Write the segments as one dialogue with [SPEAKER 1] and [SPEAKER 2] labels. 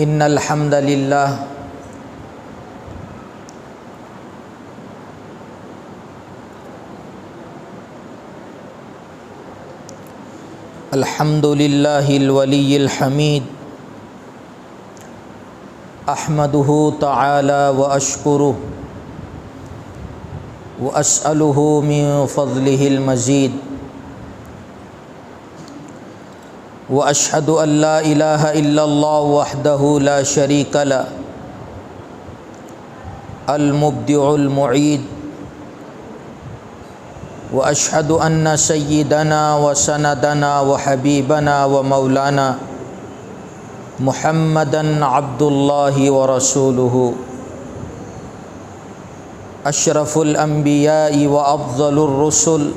[SPEAKER 1] ان الحمد للہ الحمد للہ الولی الحمید احمدہ تعالی واشکرہ واسألہ من فضلہ المزید واشہد ان لا الہ الا اللہ وحدہ لا شریک لہ المبدع المعید واشہد ان سیدنا وسندنا وحبیبنا ومولانا محمدا عبد اللہ ورسولہ اشرف الانبیاء وافضل الرسل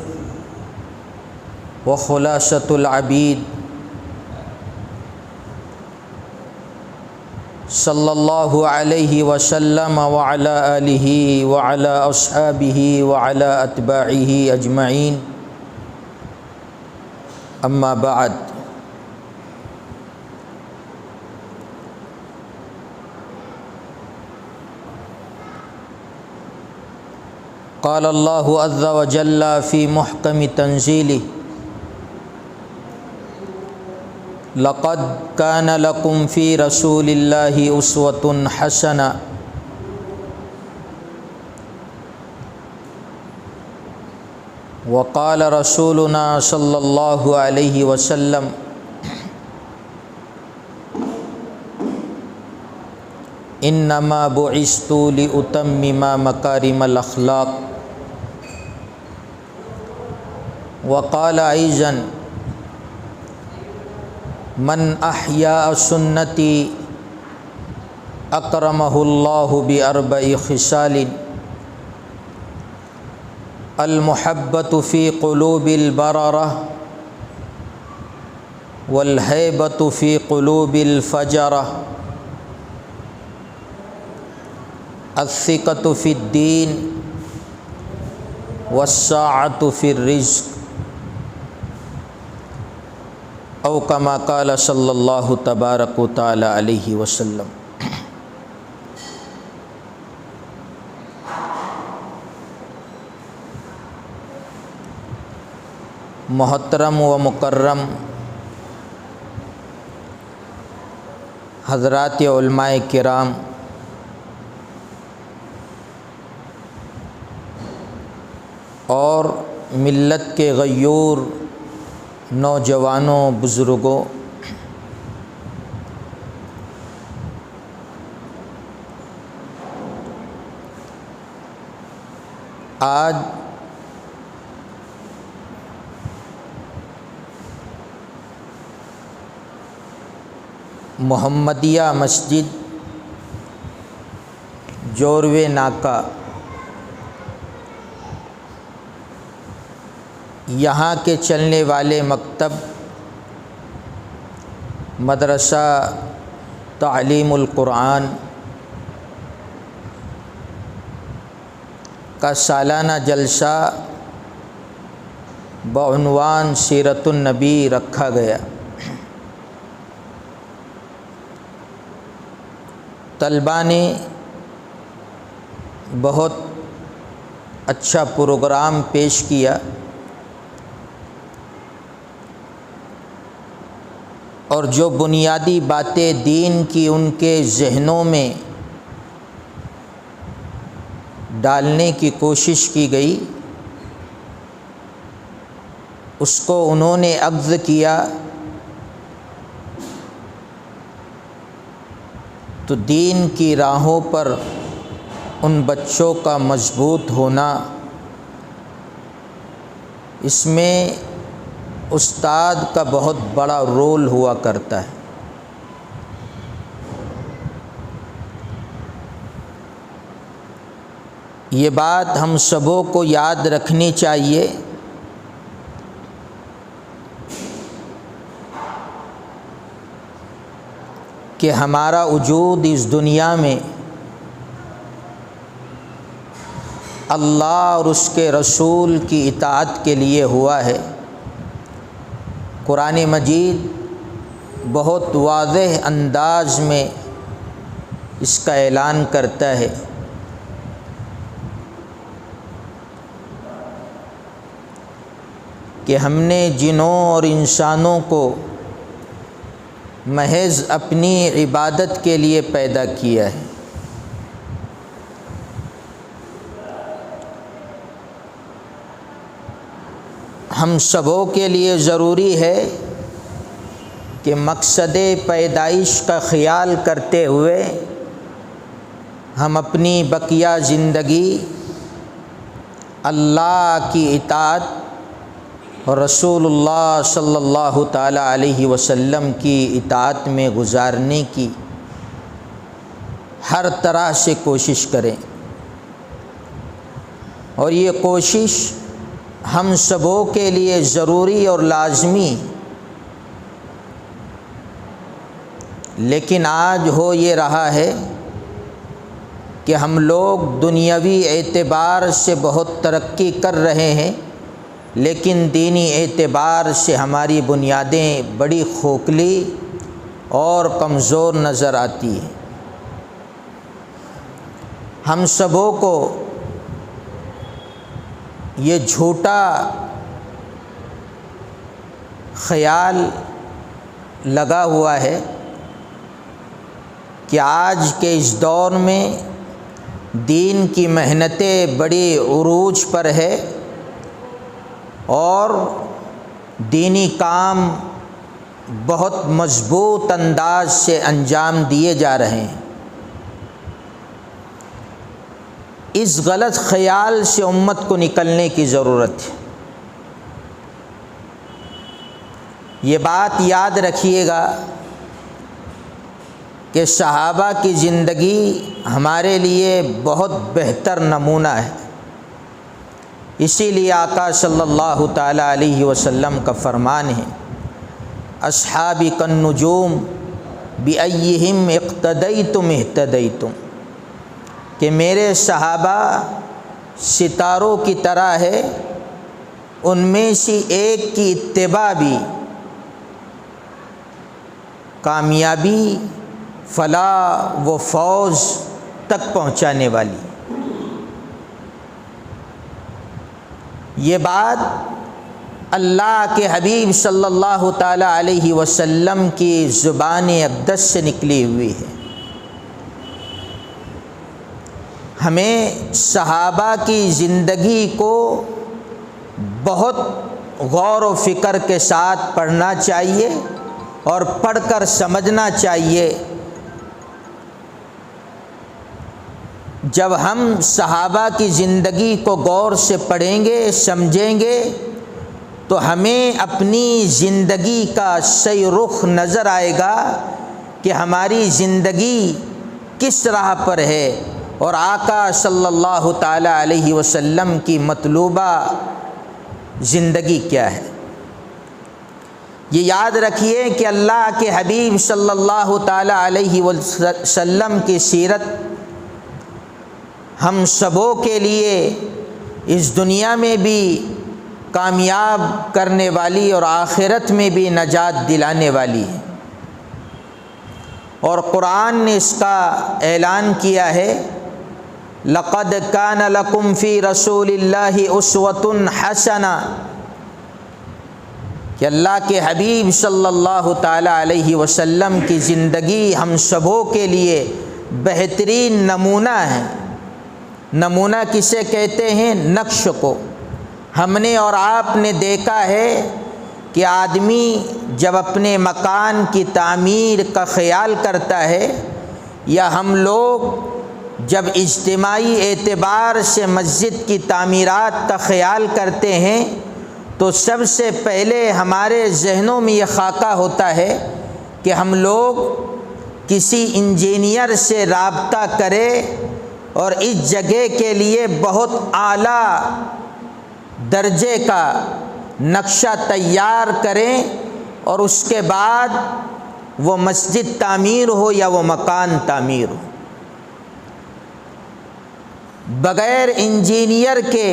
[SPEAKER 1] وخلاصۃ العبید صلی اللہ علیہ وسلم وعلی آلہ وعلی اصحابہ وعلی اتباعہ اجمعین اما بعد قال اللہ عز وجل فی محکم تنزیلہ لقد کان لکم فی رسول اللہ اسوۃ حسنہ وقال رسولنا صلی اللہ علیہ وسلم انما بعثت لأتمم مکارم الاخلاق وقال ایضا من احیاء سنتی اکرمہ اللہ باربع خصال المحبۃ فی قلوب البررہ والہیبۃ فی قلوب الفجرہ الثقۃ فی الدین والسعۃ فی الرزق او کما قال صلی اللہ تبارک و تعالی علیہ وسلم۔ محترم و مکرم حضرات علماء کرام، اور ملت کے غیور نوجوانوں، بزرگوں، آج محمدیہ مسجد جوروے ناکہ، یہاں کے چلنے والے مکتب مدرسہ تعلیم القرآن کا سالانہ جلسہ بعنوان سیرت النبی رکھا گیا۔ طلباء نے بہت اچھا پروگرام پیش کیا، اور جو بنیادی باتیں دین کی ان کے ذہنوں میں ڈالنے کی کوشش کی گئی، اس کو انہوں نے اخذ کیا تو دین کی راہوں پر ان بچوں کا مضبوط ہونا، اس میں استاد کا بہت بڑا رول ہوا کرتا ہے۔ یہ بات ہم سبوں کو یاد رکھنی چاہیے کہ ہمارا وجود اس دنیا میں اللہ اور اس کے رسول کی اطاعت کے لیے ہوا ہے۔ قرآن مجید بہت واضح انداز میں اس کا اعلان کرتا ہے کہ ہم نے جنوں اور انسانوں کو محض اپنی عبادت کے لیے پیدا کیا ہے۔ ہم سبوں کے لیے ضروری ہے کہ مقصد پیدائش کا خیال کرتے ہوئے ہم اپنی بقیہ زندگی اللہ کی اطاعت اور رسول اللہ صلی اللہ تعالیٰ علیہ وسلم کی اطاعت میں گزارنے کی ہر طرح سے کوشش کریں، اور یہ کوشش ہم سبوں کے لیے ضروری اور لازمی۔ لیکن آج ہو یہ رہا ہے کہ ہم لوگ دنیاوی اعتبار سے بہت ترقی کر رہے ہیں، لیکن دینی اعتبار سے ہماری بنیادیں بڑی کھوکھلی اور کمزور نظر آتی ہیں۔ ہم سبوں کو یہ جھوٹا خیال لگا ہوا ہے کہ آج کے اس دور میں دین کی محنتیں بڑی عروج پر ہے اور دینی کام بہت مضبوط انداز سے انجام دیے جا رہے ہیں۔ اس غلط خیال سے امت کو نکلنے کی ضرورت ہے۔ یہ بات یاد رکھیے گا کہ صحابہ کی زندگی ہمارے لیے بہت بہتر نمونہ ہے۔ اسی لیے آقا صلی اللہ تعالیٰ علیہ وسلم کا فرمان ہے، اصحابی کالنجوم بأیہم اقتدیتم اہتدیتم، کہ میرے صحابہ ستاروں کی طرح ہے، ان میں سے ایک کی اتباع بھی کامیابی، فلاح و فوز تک پہنچانے والی۔ یہ بات اللہ کے حبیب صلی اللہ تعالیٰ علیہ وسلم کی زبان اقدس سے نکلی ہوئی ہے۔ ہمیں صحابہ کی زندگی کو بہت غور و فکر کے ساتھ پڑھنا چاہیے اور پڑھ کر سمجھنا چاہیے۔ جب ہم صحابہ کی زندگی کو غور سے پڑھیں گے، سمجھیں گے، تو ہمیں اپنی زندگی کا صحیح رخ نظر آئے گا کہ ہماری زندگی کس راہ پر ہے اور آقا صلی اللہ تعالیٰ علیہ وسلم کی مطلوبہ زندگی کیا ہے۔ یہ یاد رکھیے کہ اللہ کے حبیب صلی اللہ تعالیٰ علیہ وسلم کی سیرت ہم سبوں کے لیے اس دنیا میں بھی کامیاب کرنے والی اور آخرت میں بھی نجات دلانے والی ہے، اور قرآن نے اس کا اعلان کیا ہے، لقد کان لکم فی رسول اللہ اسوۃ حسنہ، کہ اللہ کے حبیب صلی اللہ تعالیٰ علیہ وسلم کی زندگی ہم سبوں کے لیے بہترین نمونہ ہے۔ نمونہ کسے کہتے ہیں؟ نقش کو۔ ہم نے اور آپ نے دیکھا ہے کہ آدمی جب اپنے مکان کی تعمیر کا خیال کرتا ہے، یا ہم لوگ جب اجتماعی اعتبار سے مسجد کی تعمیرات کا خیال کرتے ہیں، تو سب سے پہلے ہمارے ذہنوں میں یہ خاکہ ہوتا ہے کہ ہم لوگ کسی انجینئر سے رابطہ کریں اور اس جگہ کے لیے بہت اعلیٰ درجے کا نقشہ تیار کریں، اور اس کے بعد وہ مسجد تعمیر ہو یا وہ مکان تعمیر ہو۔ بغیر انجینئر کے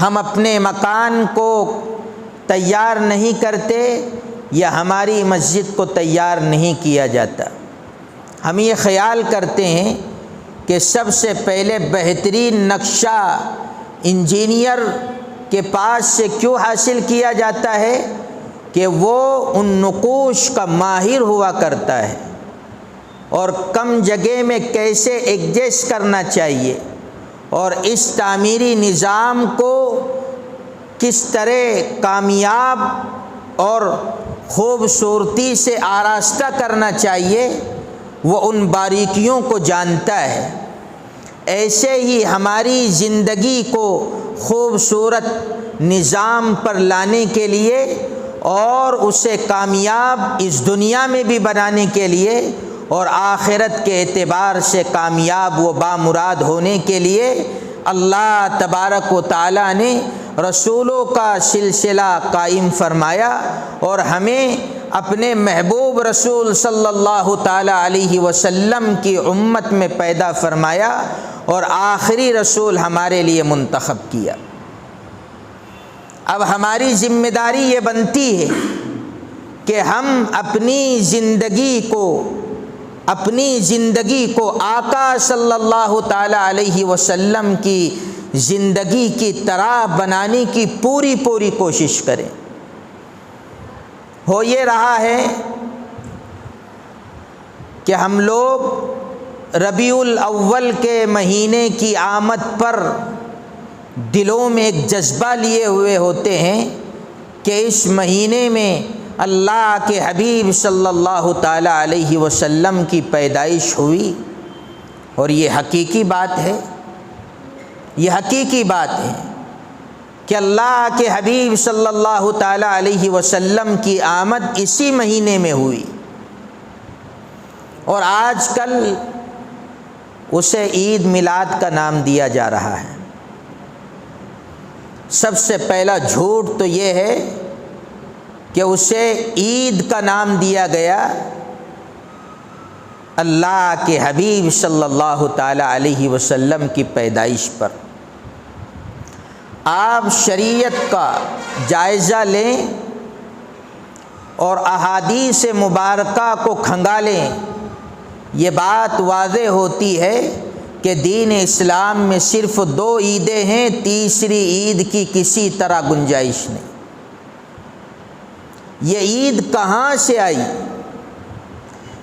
[SPEAKER 1] ہم اپنے مکان کو تیار نہیں کرتے، یا ہماری مسجد کو تیار نہیں کیا جاتا۔ ہم یہ خیال کرتے ہیں کہ سب سے پہلے بہترین نقشہ انجینئر کے پاس سے کیوں حاصل کیا جاتا ہے کہ وہ ان نقوش کا ماہر ہوا کرتا ہے اور کم جگہ میں کیسے ایڈجسٹ کرنا چاہیے اور اس تعمیری نظام کو کس طرح کامیاب اور خوبصورتی سے آراستہ کرنا چاہیے، وہ ان باریکیوں کو جانتا ہے۔ ایسے ہی ہماری زندگی کو خوبصورت نظام پر لانے کے لیے اور اسے کامیاب اس دنیا میں بھی بنانے کے لیے اور آخرت کے اعتبار سے کامیاب و بامراد ہونے کے لیے اللہ تبارک و تعالیٰ نے رسولوں کا سلسلہ قائم فرمایا اور ہمیں اپنے محبوب رسول صلی اللہ تعالیٰ علیہ وسلم کی امت میں پیدا فرمایا اور آخری رسول ہمارے لیے منتخب کیا۔ اب ہماری ذمہ داری یہ بنتی ہے کہ ہم اپنی زندگی کو آقا صلی اللہ تعالیٰ علیہ وسلم کی زندگی کی طرح بنانے کی پوری کوشش کریں۔ ہو یہ رہا ہے کہ ہم لوگ ربیع الاول کے مہینے کی آمد پر دلوں میں ایک جذبہ لیے ہوئے ہوتے ہیں کہ اس مہینے میں اللہ کے حبیب صلی اللہ تعالیٰ علیہ وسلم کی پیدائش ہوئی، اور یہ حقیقی بات ہے، کہ اللہ کے حبیب صلی اللہ تعالیٰ علیہ وسلم کی آمد اسی مہینے میں ہوئی، اور آج کل اسے عید میلاد کا نام دیا جا رہا ہے۔ سب سے پہلا جھوٹ تو یہ ہے کہ اسے عید کا نام دیا گیا اللہ کے حبیب صلی اللہ تعالیٰ علیہ وسلم کی پیدائش پر۔ آپ شریعت کا جائزہ لیں اور احادیث مبارکہ کو کھنگالیں، یہ بات واضح ہوتی ہے کہ دین اسلام میں صرف 2 عیدیں ہیں، تیسری عید کی کسی طرح گنجائش نہیں۔ یہ عید کہاں سے آئی،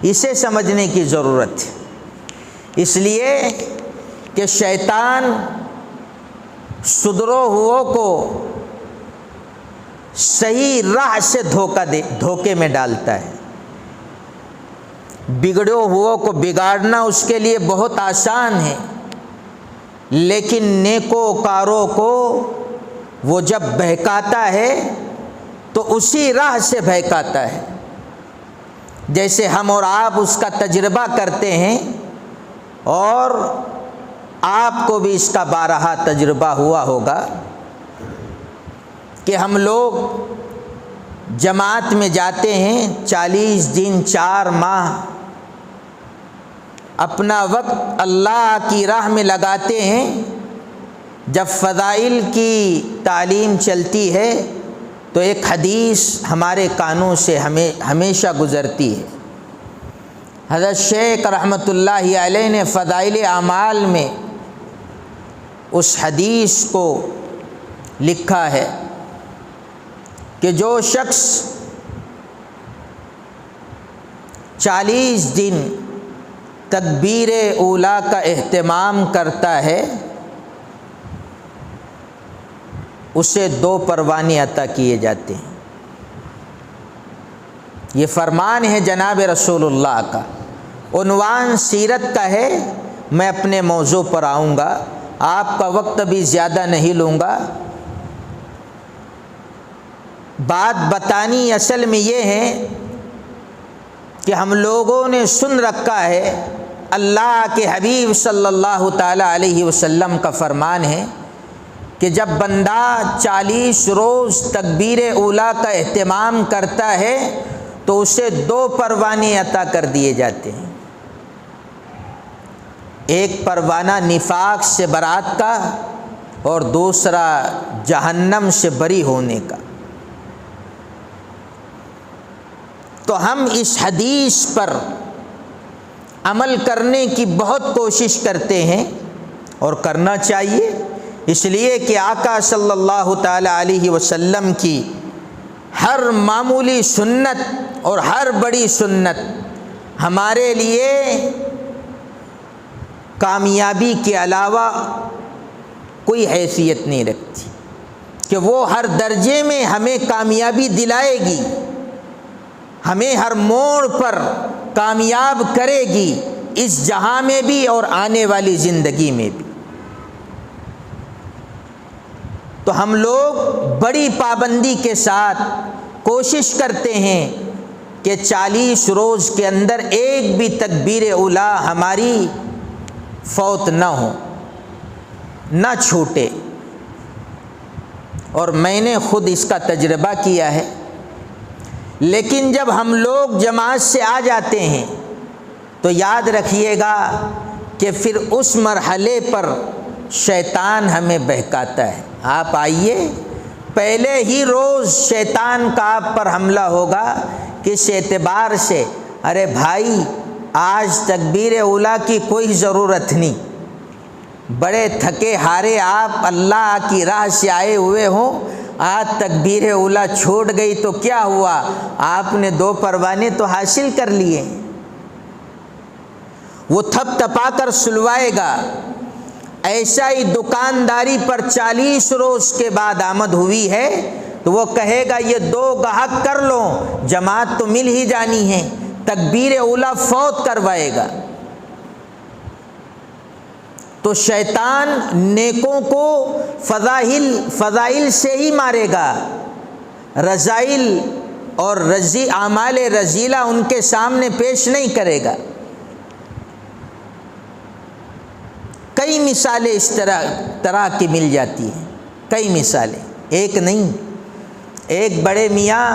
[SPEAKER 1] اسے سمجھنے کی ضرورت ہے، اس لیے کہ شیطان صدروں ہو کو صحیح راہ سے دھوکے میں ڈالتا ہے۔ بگڑے ہو کو بگاڑنا اس کے لیے بہت آسان ہے، لیکن نیکوکاروں کو وہ جب بہکاتا ہے تو اسی راہ سے بہکاتا ہے۔ جیسے ہم اور آپ اس کا تجربہ کرتے ہیں، اور آپ کو بھی اس کا بارہا تجربہ ہوا ہوگا کہ ہم لوگ جماعت میں جاتے ہیں، 40 دن 4 ماہ اپنا وقت اللہ کی راہ میں لگاتے ہیں۔ جب فضائل کی تعلیم چلتی ہے تو ایک حدیث ہمارے کانوں سے ہمیشہ گزرتی ہے۔ حضرت شیخ رحمۃ اللہ علیہ نے فضائل اعمال میں اس حدیث کو لکھا ہے کہ جو شخص 40 دن تکبیر اولیٰ کا اہتمام کرتا ہے، اسے 2 پروانے عطا کیے جاتے ہیں۔ یہ فرمان ہے جناب رسول اللہ کا۔ عنوان سیرت کا ہے، میں اپنے موضوع پر آؤں گا، آپ کا وقت بھی زیادہ نہیں لوں گا۔ بات بتانی اصل میں یہ ہے کہ ہم لوگوں نے سن رکھا ہے، اللہ کے حبیب صلی اللہ تعالیٰ علیہ وسلم کا فرمان ہے کہ جب بندہ 40 روز تکبیر اولیٰ کا اہتمام کرتا ہے تو اسے 2 پروانے عطا کر دیے جاتے ہیں۔ ایک پروانہ نفاق سے برات کا اور دوسرا جہنم سے بری ہونے کا۔ تو ہم اس حدیث پر عمل کرنے کی بہت کوشش کرتے ہیں اور کرنا چاہیے، اس لیے کہ آقا صلی اللہ تعالی علیہ وسلم کی ہر معمولی سنت اور ہر بڑی سنت ہمارے لیے کامیابی کے علاوہ کوئی حیثیت نہیں رکھتی، کہ وہ ہر درجے میں ہمیں کامیابی دلائے گی، ہمیں ہر موڑ پر کامیاب کرے گی، اس جہاں میں بھی اور آنے والی زندگی میں بھی۔ تو ہم لوگ بڑی پابندی کے ساتھ کوشش کرتے ہیں کہ 40 روز کے اندر ایک بھی تکبیر اولیٰ ہماری فوت نہ ہو، نہ چھوٹے۔ اور میں نے خود اس کا تجربہ کیا ہے۔ لیکن جب ہم لوگ جماعت سے آ جاتے ہیں تو یاد رکھیے گا کہ پھر اس مرحلے پر شیطان ہمیں بہکاتا ہے۔ آپ آئیے، پہلے ہی روز شیطان کا آپ پر حملہ ہوگا کس اعتبار سے، ارے بھائی آج تکبیر اولیٰ کی کوئی ضرورت نہیں، بڑے تھکے ہارے آپ اللہ کی راہ سے آئے ہوئے ہوں، آج تکبیر اولیٰ چھوٹ گئی تو کیا ہوا، آپ نے 2 پروانے تو حاصل کر لیے۔ وہ تھپ تپا کر سلوائے گا۔ ایسا ہی دکانداری پر 40 روز کے بعد آمد ہوئی ہے تو وہ کہے گا یہ 2 گاہک کر لو، جماعت تو مل ہی جانی ہے، تکبیر اولیٰ فوت کروائے گا۔ تو شیطان نیکوں کو فضائل سے ہی مارے گا، رذائل اور اعمال رذیلہ ان کے سامنے پیش نہیں کرے گا۔ کئی مثالیں اس طرح کی مل جاتی ہیں، کئی مثالیں، ایک نہیں۔ ایک بڑے میاں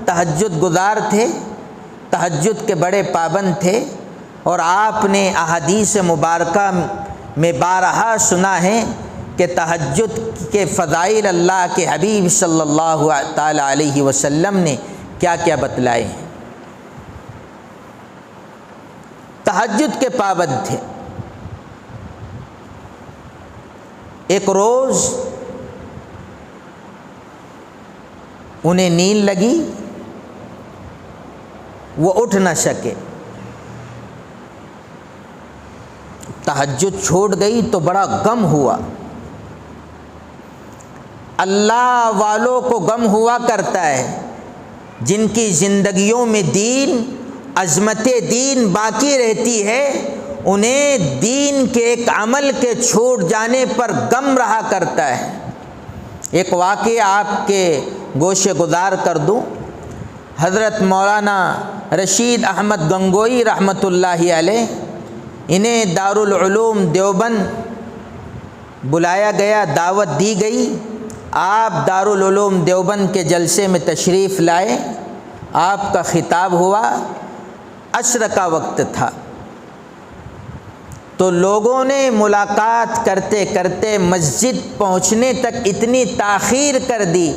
[SPEAKER 1] تہجد گزار تھے، تہجد کے بڑے پابند تھے، اور آپ نے احادیث مبارکہ میں بارہا سنا ہے کہ تہجد کے فضائل اللہ کے حبیب صلی اللہ تعالی علیہ وسلم نے کیا کیا بتلائے ہیں۔ تہجد کے پابند تھے۔ ایک روز انہیں نیند لگی، وہ اٹھ نہ سکے، تہجد چھوٹ گئی تو بڑا غم ہوا۔ اللہ والوں کو غم ہوا کرتا ہے، جن کی زندگیوں میں دین، عظمت دین باقی رہتی ہے، انہیں دین کے ایک عمل کے چھوٹ جانے پر غم رہا کرتا ہے۔ ایک واقعہ آپ کے گوشے گزار کر دوں۔ حضرت مولانا رشید احمد گنگوئی رحمۃ اللہ علیہ، انہیں دارالعلوم دیوبند بلایا گیا، دعوت دی گئی۔ آپ دارالعلوم دیوبند کے جلسے میں تشریف لائے، آپ کا خطاب ہوا، عصر کا وقت تھا، تو لوگوں نے ملاقات کرتے کرتے مسجد پہنچنے تک اتنی تاخیر کر دی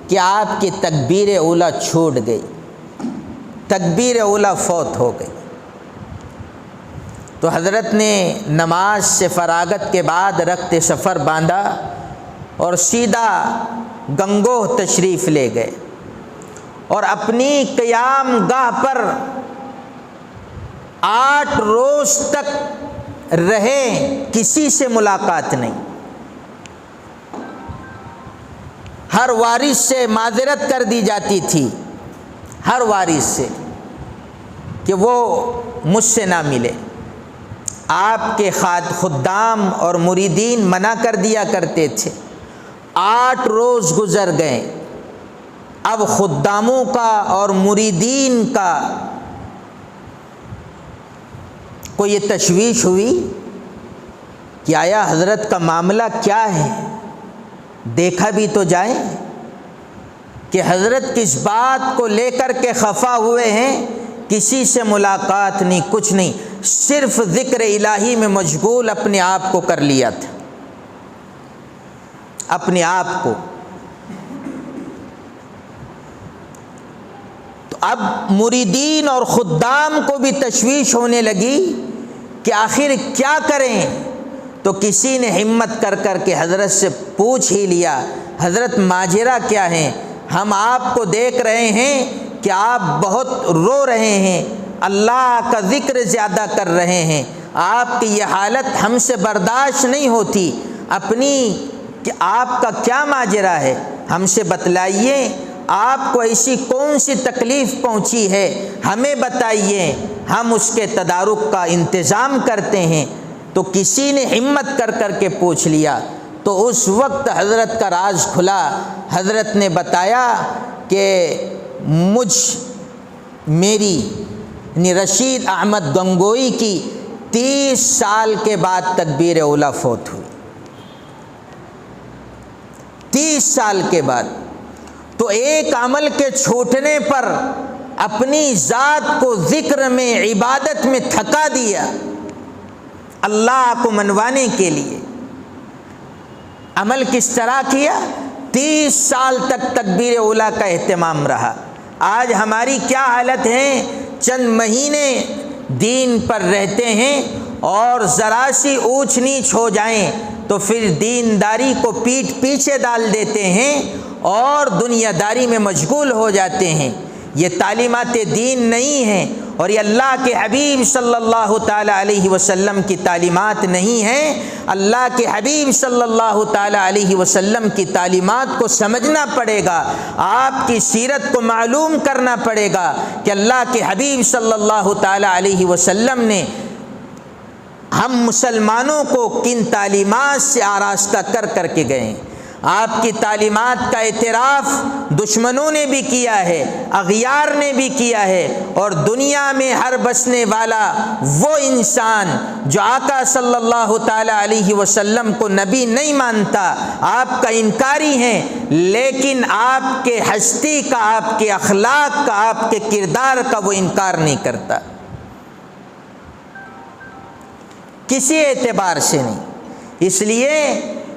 [SPEAKER 1] کہ آپ کی تکبیر اولیٰ چھوٹ گئی، تکبیر اولیٰ فوت ہو گئی۔ تو حضرت نے نماز سے فراغت کے بعد رخت سفر باندھا اور سیدھا گنگوہ تشریف لے گئے، اور اپنی قیام گاہ پر 8 روز تک رہے، کسی سے ملاقات نہیں۔ ہر وارث سے معذرت کر دی جاتی تھی، ہر وارث سے، کہ وہ مجھ سے نہ ملے۔ آپ کے خدام اور مریدین منع کر دیا کرتے تھے۔ 8 روز گزر گئے، اب خداموں کا اور مریدین کا کو یہ تشویش ہوئی کہ آیا حضرت کا معاملہ کیا ہے، دیکھا بھی تو جائے کہ حضرت کس بات کو لے کر کے خفا ہوئے ہیں۔ کسی سے ملاقات نہیں، کچھ نہیں، صرف ذکر الہی میں مشغول اپنے آپ کو کر لیا تھا، اپنے آپ کو۔ تو اب مریدین اور خدام کو بھی تشویش ہونے لگی کہ آخر کیا کریں، تو کسی نے ہمت کر کر کے حضرت سے پوچھ ہی لیا، حضرت ماجرا کیا ہے؟ ہم آپ کو دیکھ رہے ہیں کہ آپ بہت رو رہے ہیں، اللہ کا ذکر زیادہ کر رہے ہیں، آپ کی یہ حالت ہم سے برداشت نہیں ہوتی، کہ آپ کا کیا ماجرا ہے؟ ہم سے بتلائیے، آپ کو ایسی کون سی تکلیف پہنچی ہے، ہمیں بتائیے، ہم اس کے تدارک کا انتظام کرتے ہیں۔ تو کسی نے ہمت کر کر کے پوچھ لیا، تو اس وقت حضرت کا راز کھلا۔ حضرت نے بتایا کہ میری رشید احمد گنگوئی کی 30 سال کے بعد تکبیر اولیٰ فوت ہوئی، 30 سال کے بعد۔ تو ایک عمل کے چھوٹنے پر اپنی ذات کو ذکر میں، عبادت میں تھکا دیا، اللہ کو منوانے کے لیے۔ عمل کس طرح کیا؟ 30 سال تک تکبیر اولیٰ کا اہتمام رہا۔ آج ہماری کیا حالت ہے؟ چند مہینے دین پر رہتے ہیں اور ذرا سی اونچ نیچ ہو جائیں تو پھر دینداری کو پیٹھ پیچھے ڈال دیتے ہیں اور دنیا داری میں مشغول ہو جاتے ہیں۔ یہ تعلیمات دین نہیں ہیں اور یہ اللہ کے حبیب صلی اللہ تعالیٰ علیہ وسلم کی تعلیمات نہیں ہیں۔ اللہ کے حبیب صلی اللہ تعالیٰ علیہ وسلم کی تعلیمات کو سمجھنا پڑے گا، آپ کی سیرت کو معلوم کرنا پڑے گا کہ اللہ کے حبیب صلی اللہ تعالیٰ علیہ وسلم نے ہم مسلمانوں کو کن تعلیمات سے آراستہ کر کر کے گئے۔ آپ کی تعلیمات کا اعتراف دشمنوں نے بھی کیا ہے، اغیار نے بھی کیا ہے، اور دنیا میں ہر بسنے والا وہ انسان جو آقا صلی اللہ تعالیٰ علیہ وسلم کو نبی نہیں مانتا، آپ کا انکاری ہے، لیکن آپ کے ہستی کا، آپ کے اخلاق کا، آپ کے کردار کا وہ انکار نہیں کرتا، کسی اعتبار سے نہیں۔ اس لیے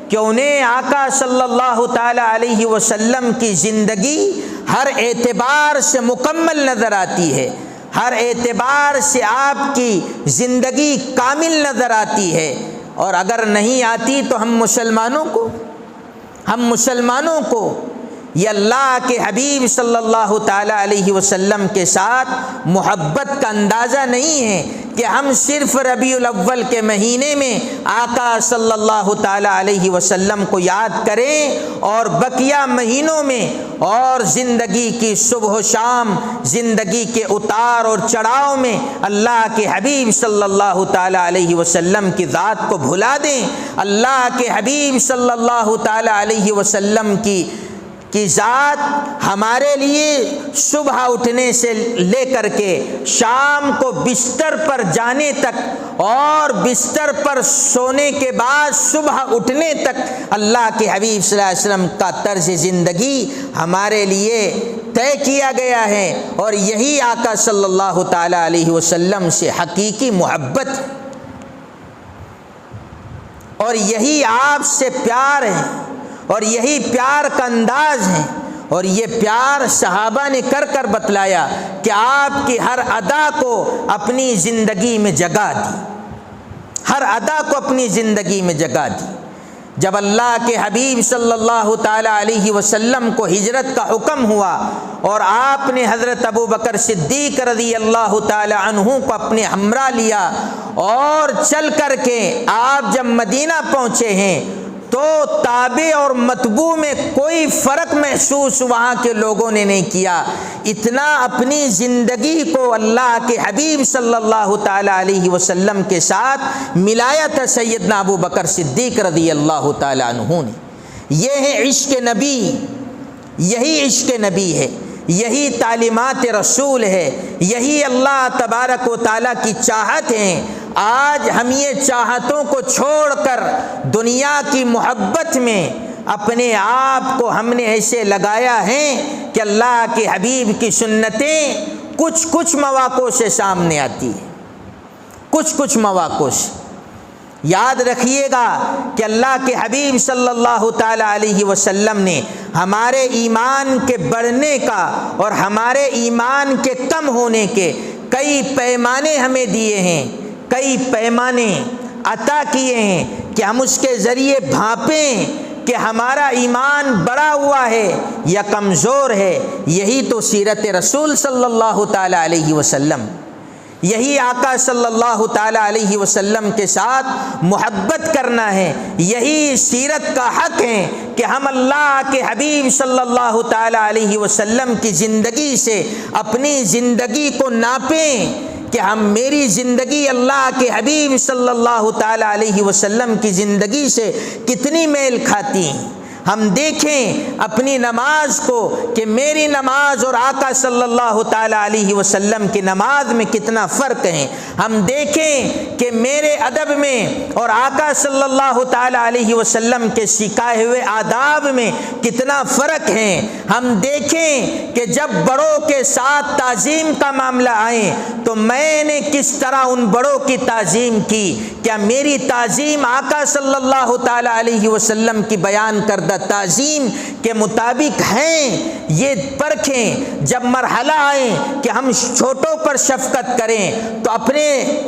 [SPEAKER 1] کہ انہیں آقا صلی اللہ تعالیٰ علیہ وسلم کی زندگی ہر اعتبار سے مکمل نظر آتی ہے، ہر اعتبار سے آپ کی زندگی کامل نظر آتی ہے، اور اگر نہیں آتی تو ہم مسلمانوں کو یہ اللہ کے حبیب صلی اللہ تعالیٰ علیہ وسلم کے ساتھ محبت کا اندازہ نہیں ہے کہ ہم صرف ربیع الاول کے مہینے میں آقا صلی اللہ تعالیٰ علیہ وسلم کو یاد کریں اور بقیہ مہینوں میں اور زندگی کی صبح و شام، زندگی کے اتار اور چڑھاؤ میں اللہ کے حبیب صلی اللہ تعالیٰ علیہ وسلم کی ذات کو بھلا دیں۔ اللہ کے حبیب صلی اللہ تعالیٰ علیہ وسلم کی ذات ہمارے لیے صبح اٹھنے سے لے کر کے شام کو بستر پر جانے تک اور بستر پر سونے کے بعد صبح اٹھنے تک اللہ کے حبیب صلی اللہ علیہ وسلم کا طرز زندگی ہمارے لیے طے کیا گیا ہے، اور یہی آقا صلی اللہ تعالیٰ علیہ وسلم سے حقیقی محبت ہے، اور یہی آپ سے پیار ہے، اور یہی پیار کا انداز ہے، اور یہ پیار صحابہ نے کر کر بتلایا کہ آپ کی ہر ادا کو اپنی زندگی میں جگہ دی، ہر ادا کو اپنی زندگی میں جگہ دی۔ جب اللہ کے حبیب صلی اللہ تعالیٰ علیہ وسلم کو ہجرت کا حکم ہوا اور آپ نے حضرت ابو بکر صدیق رضی اللہ تعالیٰ عنہ کو اپنے ہمراہ لیا اور چل کر کے آپ جب مدینہ پہنچے ہیں تو تابع اور متبوع میں کوئی فرق محسوس وہاں کے لوگوں نے نہیں کیا، اتنا اپنی زندگی کو اللہ کے حبیب صلی اللہ تعالیٰ علیہ وسلم کے ساتھ ملایا تھا سیدنا ابو بکر صدیق رضی اللہ تعالیٰ عنہ نے۔ یہ ہے عشق نبی، یہی عشق نبی ہے، یہی تعلیمات رسول ہے، یہی اللہ تبارک و تعالیٰ کی چاہت ہے۔ آج ہم یہ چاہتوں کو چھوڑ کر دنیا کی محبت میں اپنے آپ کو ہم نے ایسے لگایا ہے کہ اللہ کے حبیب کی سنتیں کچھ مواقع سے سامنے آتی ہیں، کچھ مواقع سے۔ یاد رکھیے گا کہ اللہ کے حبیب صلی اللہ تعالیٰ علیہ وسلم نے ہمارے ایمان کے بڑھنے کا اور ہمارے ایمان کے کم ہونے کے کئی پیمانے ہمیں دیے ہیں، کئی پیمانے عطا کیے ہیں کہ ہم اس کے ذریعے بھانپیں کہ ہمارا ایمان بڑا ہوا ہے یا کمزور ہے۔ یہی تو سیرت رسول صلی اللہ تعالی علیہ وسلم، یہی آقا صلی اللہ تعالی علیہ وسلم کے ساتھ محبت کرنا ہے، یہی سیرت کا حق ہے کہ ہم اللہ کے حبیب صلی اللہ تعالی علیہ وسلم کی زندگی سے اپنی زندگی کو ناپیں کہ میری زندگی اللہ کے حبیب صلی اللہ تعالی علیہ وسلم کی زندگی سے کتنی میل کھاتی ہیں۔ ہم دیکھیں اپنی نماز کو کہ میری نماز اور آقا صلی اللہ تعالی علیہ وسلم کی نماز میں کتنا فرق ہے۔ ہم دیکھیں کہ میرے ادب میں اور آقا صلی اللہ تعالی علیہ وسلم کے سکھائے ہوئے آداب میں کتنا فرق ہے۔ ہم دیکھیں کہ جب بڑوں کے ساتھ تعظیم کا معاملہ آئے تو میں نے کس طرح ان بڑوں کی تعظیم کی، کیا میری تعظیم آقا صلی اللہ تعالی علیہ وسلم کی بیان کردہ تعظیم کے مطابق ہیں؟ یہ پرکھیں۔ جب مرحلہ آئے کہ ہم چھوٹوں پر شفقت کریں تو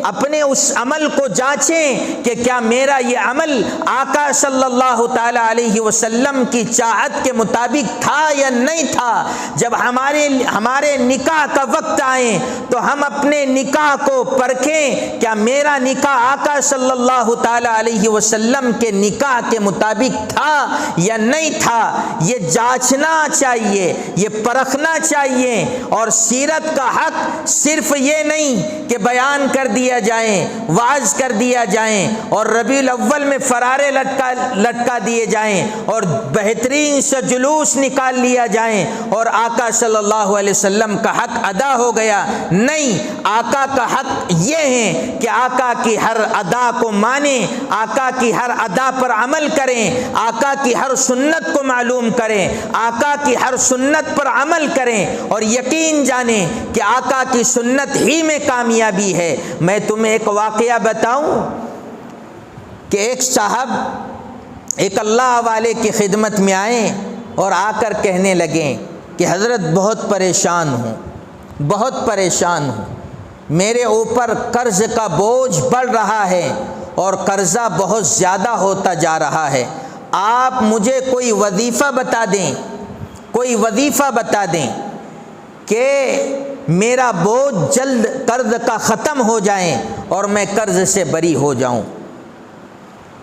[SPEAKER 1] اپنے اس عمل کو جانچیں کہ کیا میرا یہ عمل آقا صلی اللہ تعالی علیہ وسلم کی چاہت کے مطابق تھا یا نہیں تھا۔ جب ہمارے نکاح کا وقت آئے تو ہم اپنے نکاح کو پرکھیں، کیا میرا نکاح آقا صلی اللہ تعالی علیہ وسلم کے نکاح کے مطابق تھا یا نہیں تھا۔ یہ جانچنا چاہیے، یہ پرکھنا چاہیے۔ اور سیرت کا حق صرف یہ نہیں کہ بیان کر دیا جائیں، واعظ کر دیا جائیں اور ربیع الاول میں فرارے لٹکا دیے جائیں اور بہترین سے جلوس نکال لیا جائیں اور آقا صلی اللہ علیہ وسلم کا حق ادا ہو گیا۔ نہیں، آقا کا حق یہ ہے کہ آقا کی ہر ادا کو مانیں، آقا کی ہر ادا پر عمل کریں، آقا کی ہر سنت کو معلوم کریں، آقا کی ہر سنت پر عمل کریں اور یقین جانیں کہ آقا کی سنت ہی میں کامیابی ہے۔ میں تمہیں ایک واقعہ بتاؤں کہ ایک صاحب ایک اللہ والے کی خدمت میں آئے اور آ کر کہنے لگے کہ حضرت بہت پریشان ہوں، میرے اوپر قرض کا بوجھ بڑھ رہا ہے اور قرضہ بہت زیادہ ہوتا جا رہا ہے، آپ مجھے کوئی وظیفہ بتا دیں کہ میرا بوجھ جلد قرض کا ختم ہو جائے اور میں قرض سے بری ہو جاؤں۔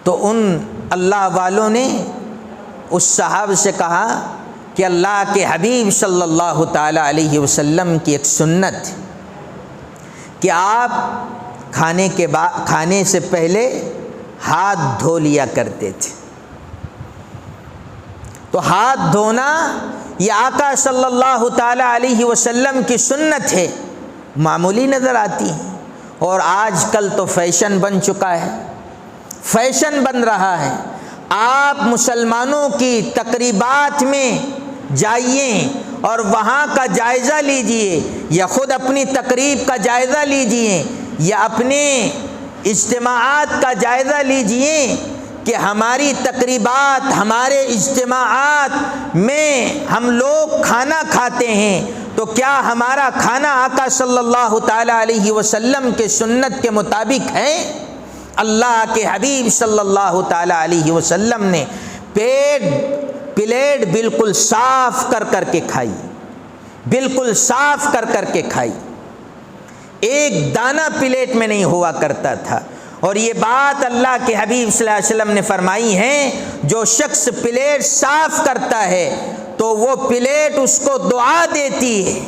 [SPEAKER 1] تو ان اللہ والوں نے اس صاحب سے کہا کہ اللہ کے حبیب صلی اللہ تعالی علیہ وسلم کی ایک سنت کہ آپ کھانے سے پہلے ہاتھ دھو لیا کرتے تھے۔ تو ہاتھ دھونا یہ آقا صلی اللہ تعالی علیہ وسلم کی سنت ہے، معمولی نظر آتی ہے اور آج کل تو فیشن بن چکا ہے، فیشن بن رہا ہے۔ آپ مسلمانوں کی تقریبات میں جائیے اور وہاں کا جائزہ لیجئے، یا خود اپنی تقریب کا جائزہ لیجئے یا اپنے اجتماعات کا جائزہ لیجئے کہ ہماری تقریبات، ہمارے اجتماعات میں ہم لوگ کھانا کھاتے ہیں تو کیا ہمارا کھانا آقا صلی اللہ تعالی علیہ وسلم کے سنت کے مطابق ہے؟ اللہ کے حبیب صلی اللہ تعالی علیہ وسلم نے پلیٹ بالکل صاف کر کے کھائی، بالکل صاف کر کے کھائی، ایک دانہ پلیٹ میں نہیں ہوا کرتا تھا۔ اور یہ بات اللہ کے حبیب صلی اللہ علیہ وسلم نے فرمائی ہے، جو شخص پلیٹ صاف کرتا ہے تو وہ پلیٹ اس کو دعا دیتی ہے،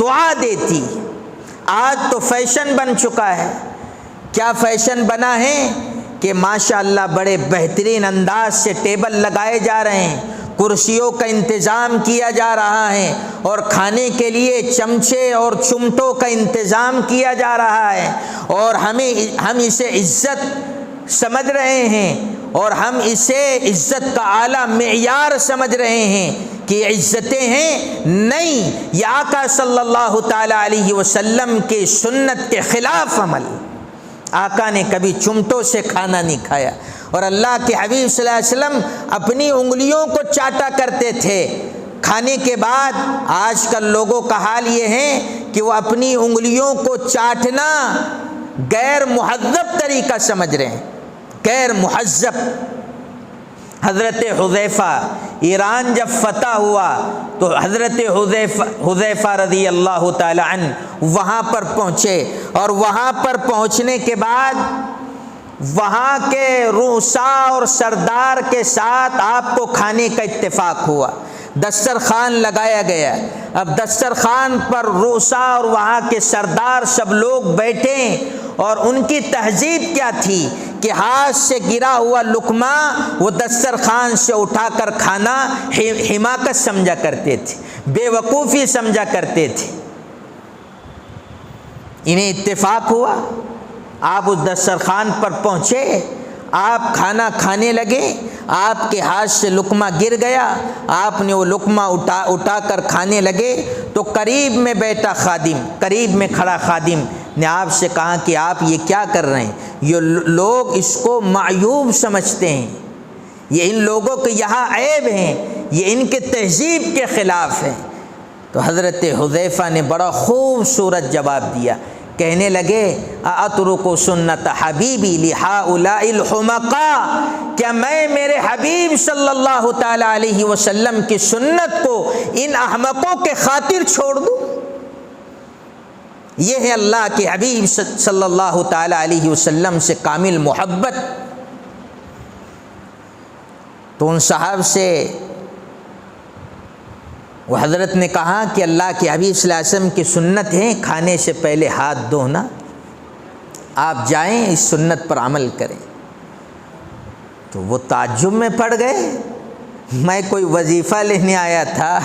[SPEAKER 1] دعا دیتی۔ آج تو فیشن بن چکا ہے۔ کیا فیشن بنا ہے کہ ماشاءاللہ بڑے بہترین انداز سے ٹیبل لگائے جا رہے ہیں، کرسیوں کا انتظام کیا جا رہا ہے اور کھانے کے لیے چمچے اور چمٹوں کا انتظام کیا جا رہا ہے، اور ہم اسے عزت سمجھ رہے ہیں اور ہم اسے عزت کا اعلیٰ معیار سمجھ رہے ہیں کہ یہ عزتیں ہیں۔ نہیں، یہ آقا صلی اللہ تعالی علیہ وسلم کی سنت کے خلاف عمل۔ آقا نے کبھی چمٹوں سے کھانا نہیں کھایا، اور اللہ کے حبیب صلی اللہ علیہ وسلم اپنی انگلیوں کو چاٹا کرتے تھے کھانے کے بعد۔ آج کل لوگوں کا حال یہ ہے کہ وہ اپنی انگلیوں کو چاٹنا غیر مہذب طریقہ سمجھ رہے ہیں، غیر مہذب۔ حضرت حذیفہ ایران جب فتح ہوا تو حضرت حذیفہ رضی اللہ تعالی عنہ وہاں پر پہنچے، اور وہاں پر پہنچنے کے بعد وہاں کے رؤساء اور سردار کے ساتھ آپ کو کھانے کا اتفاق ہوا، دسترخوان لگایا گیا۔ اب دسترخوان پر رؤساء اور وہاں کے سردار سب لوگ بیٹھے، اور ان کی تہذیب کیا تھی کہ ہاتھ سے گرا ہوا لقمہ وہ دسترخوان سے اٹھا کر کھانا حماقت سمجھا کرتے تھے، بے وقوفی سمجھا کرتے تھے۔ انہیں اتفاق ہوا، آپ اس دسترخوان پر پہنچے، آپ کھانا کھانے لگے، آپ کے ہاتھ سے لقمہ گر گیا، آپ نے وہ لقمہ اٹھا کر کھانے لگے تو قریب میں بیٹھا خادم، قریب میں کھڑا خادم نے آپ سے کہا کہ آپ یہ کیا کر رہے ہیں؟ یہ لوگ اس کو معیوب سمجھتے ہیں، یہ ان لوگوں کے یہاں عیب ہیں، یہ ان کے تہذیب کے خلاف ہے۔ تو حضرت حذیفہ نے بڑا خوبصورت جواب دیا، کہنے لگے اترک سنت حبیبی لہؤلاء الحمقاء، کیا میں میرے حبیب صلی اللہ تعالی علیہ وسلم کی سنت کو ان احمقوں کے خاطر چھوڑ دوں؟ یہ ہے اللہ کے حبیب صلی اللہ تعالی علیہ وسلم سے کامل محبت۔ تو ان صاحب سے وہ حضرت نے کہا کہ اللہ کے حبیب صلی اللہ علیہ وسلم کی سنت ہے کھانے سے پہلے ہاتھ دھونا، آپ جائیں اس سنت پر عمل کریں۔ تو وہ تعجب میں پڑ گئے، میں کوئی وظیفہ لینے آیا تھا،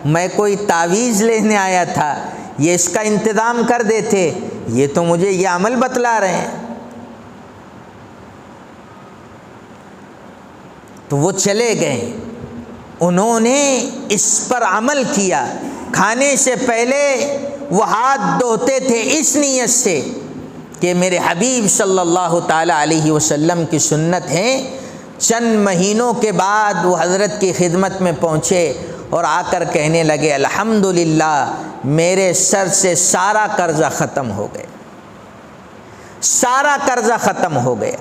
[SPEAKER 1] میں کوئی تعویذ لینے آیا تھا، یہ اس کا انتظام کر دیتے، یہ تو مجھے یہ عمل بتلا رہے ہیں۔ تو وہ چلے گئے، انہوں نے اس پر عمل کیا، کھانے سے پہلے وہ ہاتھ دھوتے تھے اس نیت سے کہ میرے حبیب صلی اللہ تعالی علیہ وسلم کی سنت ہے۔ چند مہینوں کے بعد وہ حضرت کی خدمت میں پہنچے اور آ کر کہنے لگے الحمدللہ میرے سر سے سارا قرضہ ختم ہو گیا، سارا قرضہ ختم ہو گیا۔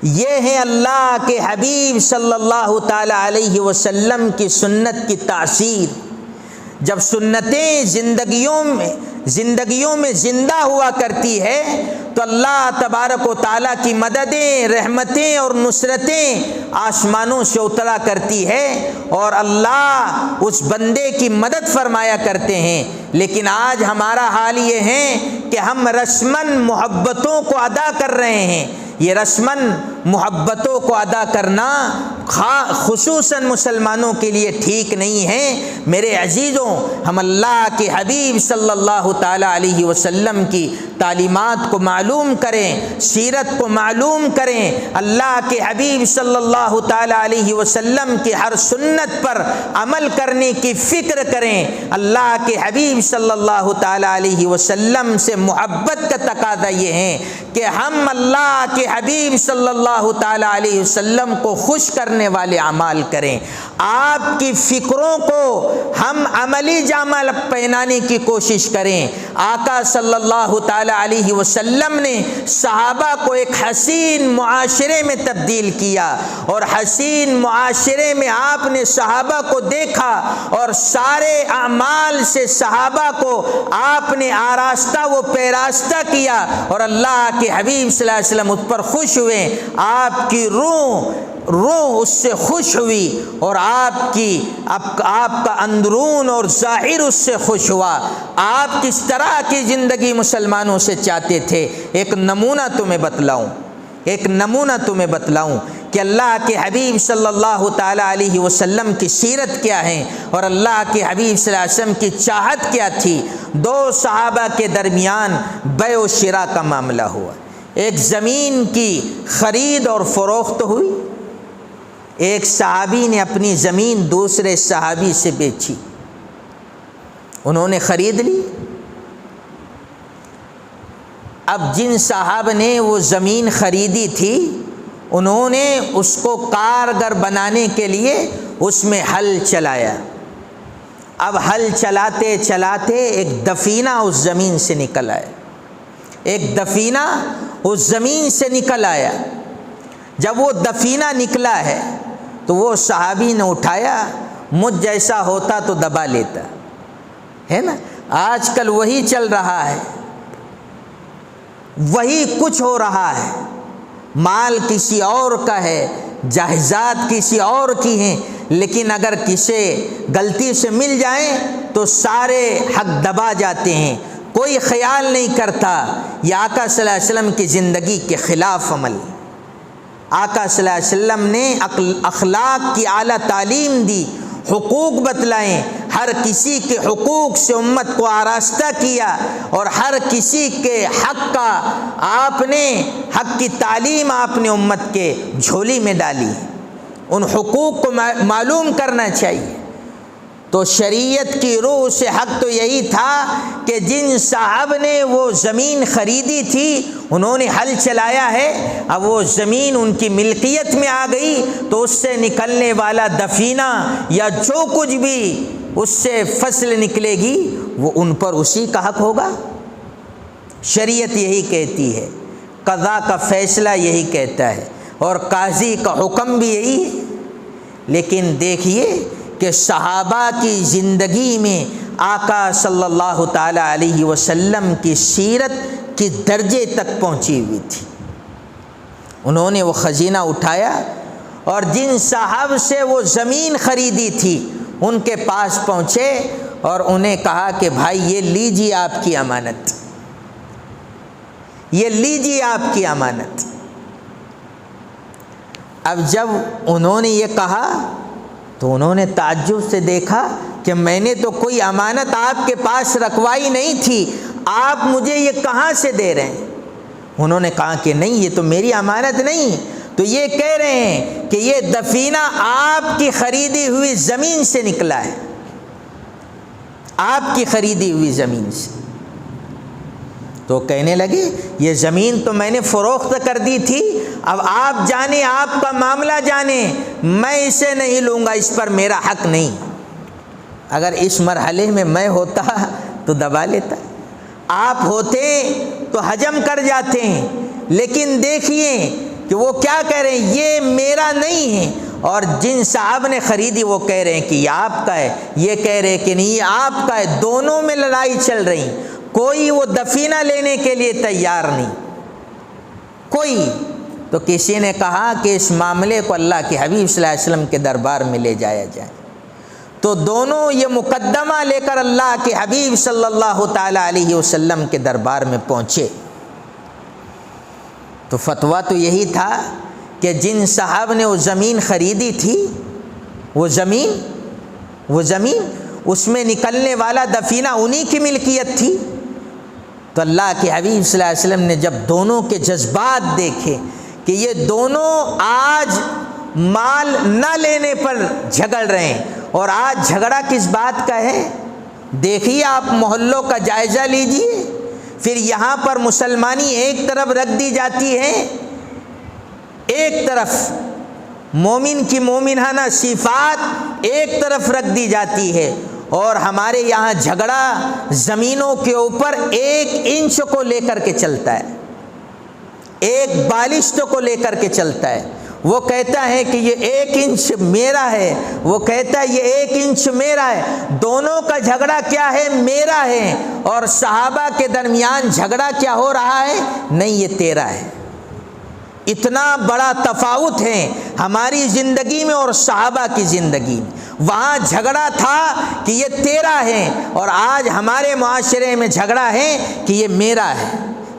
[SPEAKER 1] یہ ہے اللہ کے حبیب صلی اللہ تعالی علیہ وسلم کی سنت کی تاثیر۔ جب سنتیں زندگیوں میں زندہ ہوا کرتی ہے تو اللہ تبارک و تعالیٰ کی مددیں، رحمتیں اور نصرتیں آسمانوں سے اترا کرتی ہے اور اللہ اس بندے کی مدد فرمایا کرتے ہیں۔ لیکن آج ہمارا حال یہ ہے کہ ہم رسماً محبتوں کو ادا کر رہے ہیں۔ یہ رسماً محبتوں کو ادا کرنا خصوصاً مسلمانوں کے لیے ٹھیک نہیں ہے۔ میرے عزیزوں، ہم اللہ کے حبیب صلی اللہ تعالی علیہ وسلم کی تعلیمات کو معلوم کریں، سیرت کو معلوم کریں، اللہ کے حبیب صلی اللہ تعالی علیہ وسلم کی ہر سنت پر عمل کرنے کی فکر کریں۔ اللہ کے حبیب صلی اللہ تعالی علیہ وسلم سے محبت کا تقاضا یہ ہے کہ ہم اللہ کے حبیب صلی اللہ تعالی علیہ وسلم کو خوش کرنے والے اعمال کریں۔ آپ کی فکروں کو ہم عملی جامہ پہنانے کی کوشش کریں۔ آقا صلی اللہ تعالی علیہ وسلم نے صحابہ کو ایک حسین معاشرے میں تبدیل کیا اور حسین معاشرے میں آپ نے صحابہ کو دیکھا اور سارے اعمال سے صحابہ کو آپ نے آراستہ و پیراستہ کیا اور اللہ کے حبیب صلی اللہ علیہ وسلم اس پر خوش ہوئے۔ آپ کی روح اس سے خوش ہوئی اور آپ کا اندرون اور ظاہر اس سے خوش ہوا۔ آپ کس طرح کی زندگی مسلمانوں سے چاہتے تھے، ایک نمونہ تمہیں بتلاؤں کہ اللہ کے حبیب صلی اللہ تعالی علیہ وسلم کی سیرت کیا ہے اور اللہ کے حبیب صلی اللہ علیہ وسلم کی چاہت کیا تھی۔ دو صحابہ کے درمیان بیع و شراء کا معاملہ ہوا، ایک زمین کی خرید اور فروخت ہوئی، ایک صحابی نے اپنی زمین دوسرے صحابی سے بیچی، انہوں نے خرید لی۔ اب جن صاحب نے وہ زمین خریدی تھی انہوں نے اس کو کارگر بنانے کے لیے اس میں ہل چلایا۔ اب ہل چلاتے چلاتے ایک دفینہ اس زمین سے نکل آیا ایک دفینہ اس زمین سے نکل آیا. جب وہ دفینہ نکلا ہے تو وہ صحابی نے اٹھایا، مجھ جیسا ہوتا تو دبا لیتا، ہے نا. آج کل وہی چل رہا ہے، وہی کچھ ہو رہا ہے. مال کسی اور کا ہے، جائیداد کسی اور کی ہیں، لیکن اگر کسی غلطی سے مل جائیں تو سارے حق دبا جاتے ہیں. کوئی خیال نہیں کرتا. یہ آقا صلی اللہ علیہ وسلم کی زندگی کے خلاف عمل. آقا صلی اللہ علیہ وسلم نے اخلاق کی اعلیٰ تعلیم دی، حقوق بتلائیں، ہر کسی کے حقوق سے امت کو آراستہ کیا، اور ہر کسی کے حق کا حق کی تعلیم آپ نے امت کے جھولی میں ڈالی. ان حقوق کو معلوم کرنا چاہیے. تو شریعت کی روح سے حق تو یہی تھا کہ جن صاحب نے وہ زمین خریدی تھی انہوں نے حل چلایا ہے، اب وہ زمین ان کی ملکیت میں آ گئی تو اس سے نکلنے والا دفینہ یا جو کچھ بھی اس سے فصل نکلے گی وہ ان پر اسی کا حق ہوگا. شریعت یہی کہتی ہے، قضا کا فیصلہ یہی کہتا ہے، اور قاضی کا حکم بھی یہی ہے. لیکن دیکھیے کہ صحابہ کی زندگی میں آقا صلی اللہ تعالی علیہ وسلم کی سیرت کس درجے تک پہنچی ہوئی تھی. انہوں نے وہ خزینہ اٹھایا اور جن صاحب سے وہ زمین خریدی تھی ان کے پاس پہنچے اور انہیں کہا کہ بھائی یہ لیجیے آپ کی امانت، یہ لیجیے آپ کی امانت. اب جب انہوں نے یہ کہا تو انہوں نے تعجب سے دیکھا کہ میں نے تو کوئی امانت آپ کے پاس رکھوائی نہیں تھی، آپ مجھے یہ کہاں سے دے رہے ہیں؟ انہوں نے کہا کہ نہیں، یہ تو میری امانت نہیں. تو یہ کہہ رہے ہیں کہ یہ دفینہ آپ کی خریدی ہوئی زمین سے نکلا ہے، آپ کی خریدی ہوئی زمین سے. تو کہنے لگے یہ زمین تو میں نے فروخت کر دی تھی، اب آپ جانے، آپ کا معاملہ جانے، میں اسے نہیں لوں گا، اس پر میرا حق نہیں. اگر اس مرحلے میں میں ہوتا تو دبا لیتا، آپ ہوتے تو حجم کر جاتے ہیں. لیکن دیکھیے کہ وہ کیا کہہ رہے ہیں، یہ میرا نہیں ہے. اور جن صاحب نے خریدی وہ کہہ رہے ہیں کہ یہ آپ کا ہے، یہ کہہ رہے ہیں کہ نہیں یہ آپ کا ہے. دونوں میں لڑائی چل رہی، کوئی وہ دفینہ لینے کے لیے تیار نہیں کوئی. تو کسی نے کہا کہ اس معاملے کو اللہ کے حبیب صلی اللہ علیہ وسلم کے دربار میں لے جایا جائے. تو دونوں یہ مقدمہ لے کر اللہ کے حبیب صلی اللہ تعالی علیہ وسلم کے دربار میں پہنچے. تو فتویٰ تو یہی تھا کہ جن صاحب نے وہ زمین خریدی تھی، وہ زمین اس میں نکلنے والا دفینہ انہی کی ملکیت تھی. تو اللہ کے حبیب صلی اللہ علیہ وسلم نے جب دونوں کے جذبات دیکھے کہ یہ دونوں آج مال نہ لینے پر جھگڑ رہے ہیں، اور آج جھگڑا کس بات کا ہے؟ دیکھیے آپ محلوں کا جائزہ لیجئے. پھر یہاں پر مسلمانی ایک طرف رکھ دی جاتی ہے، ایک طرف مومن کی مومنانہ صفات ایک طرف رکھ دی جاتی ہے، اور ہمارے یہاں جھگڑا زمینوں کے اوپر 1 انچ کو لے کر کے چلتا ہے، 1 بالشت کو لے کر کے چلتا ہے. وہ کہتا ہے کہ یہ 1 انچ میرا ہے، وہ کہتا ہے یہ 1 انچ میرا ہے. دونوں کا جھگڑا کیا ہے؟ میرا ہے. اور صحابہ کے درمیان جھگڑا کیا ہو رہا ہے؟ نہیں یہ تیرا ہے. اتنا بڑا تفاوت ہے ہماری زندگی میں اور صحابہ کی زندگی میں. وہاں جھگڑا تھا کہ یہ تیرا ہے، اور آج ہمارے معاشرے میں جھگڑا ہے کہ یہ میرا ہے،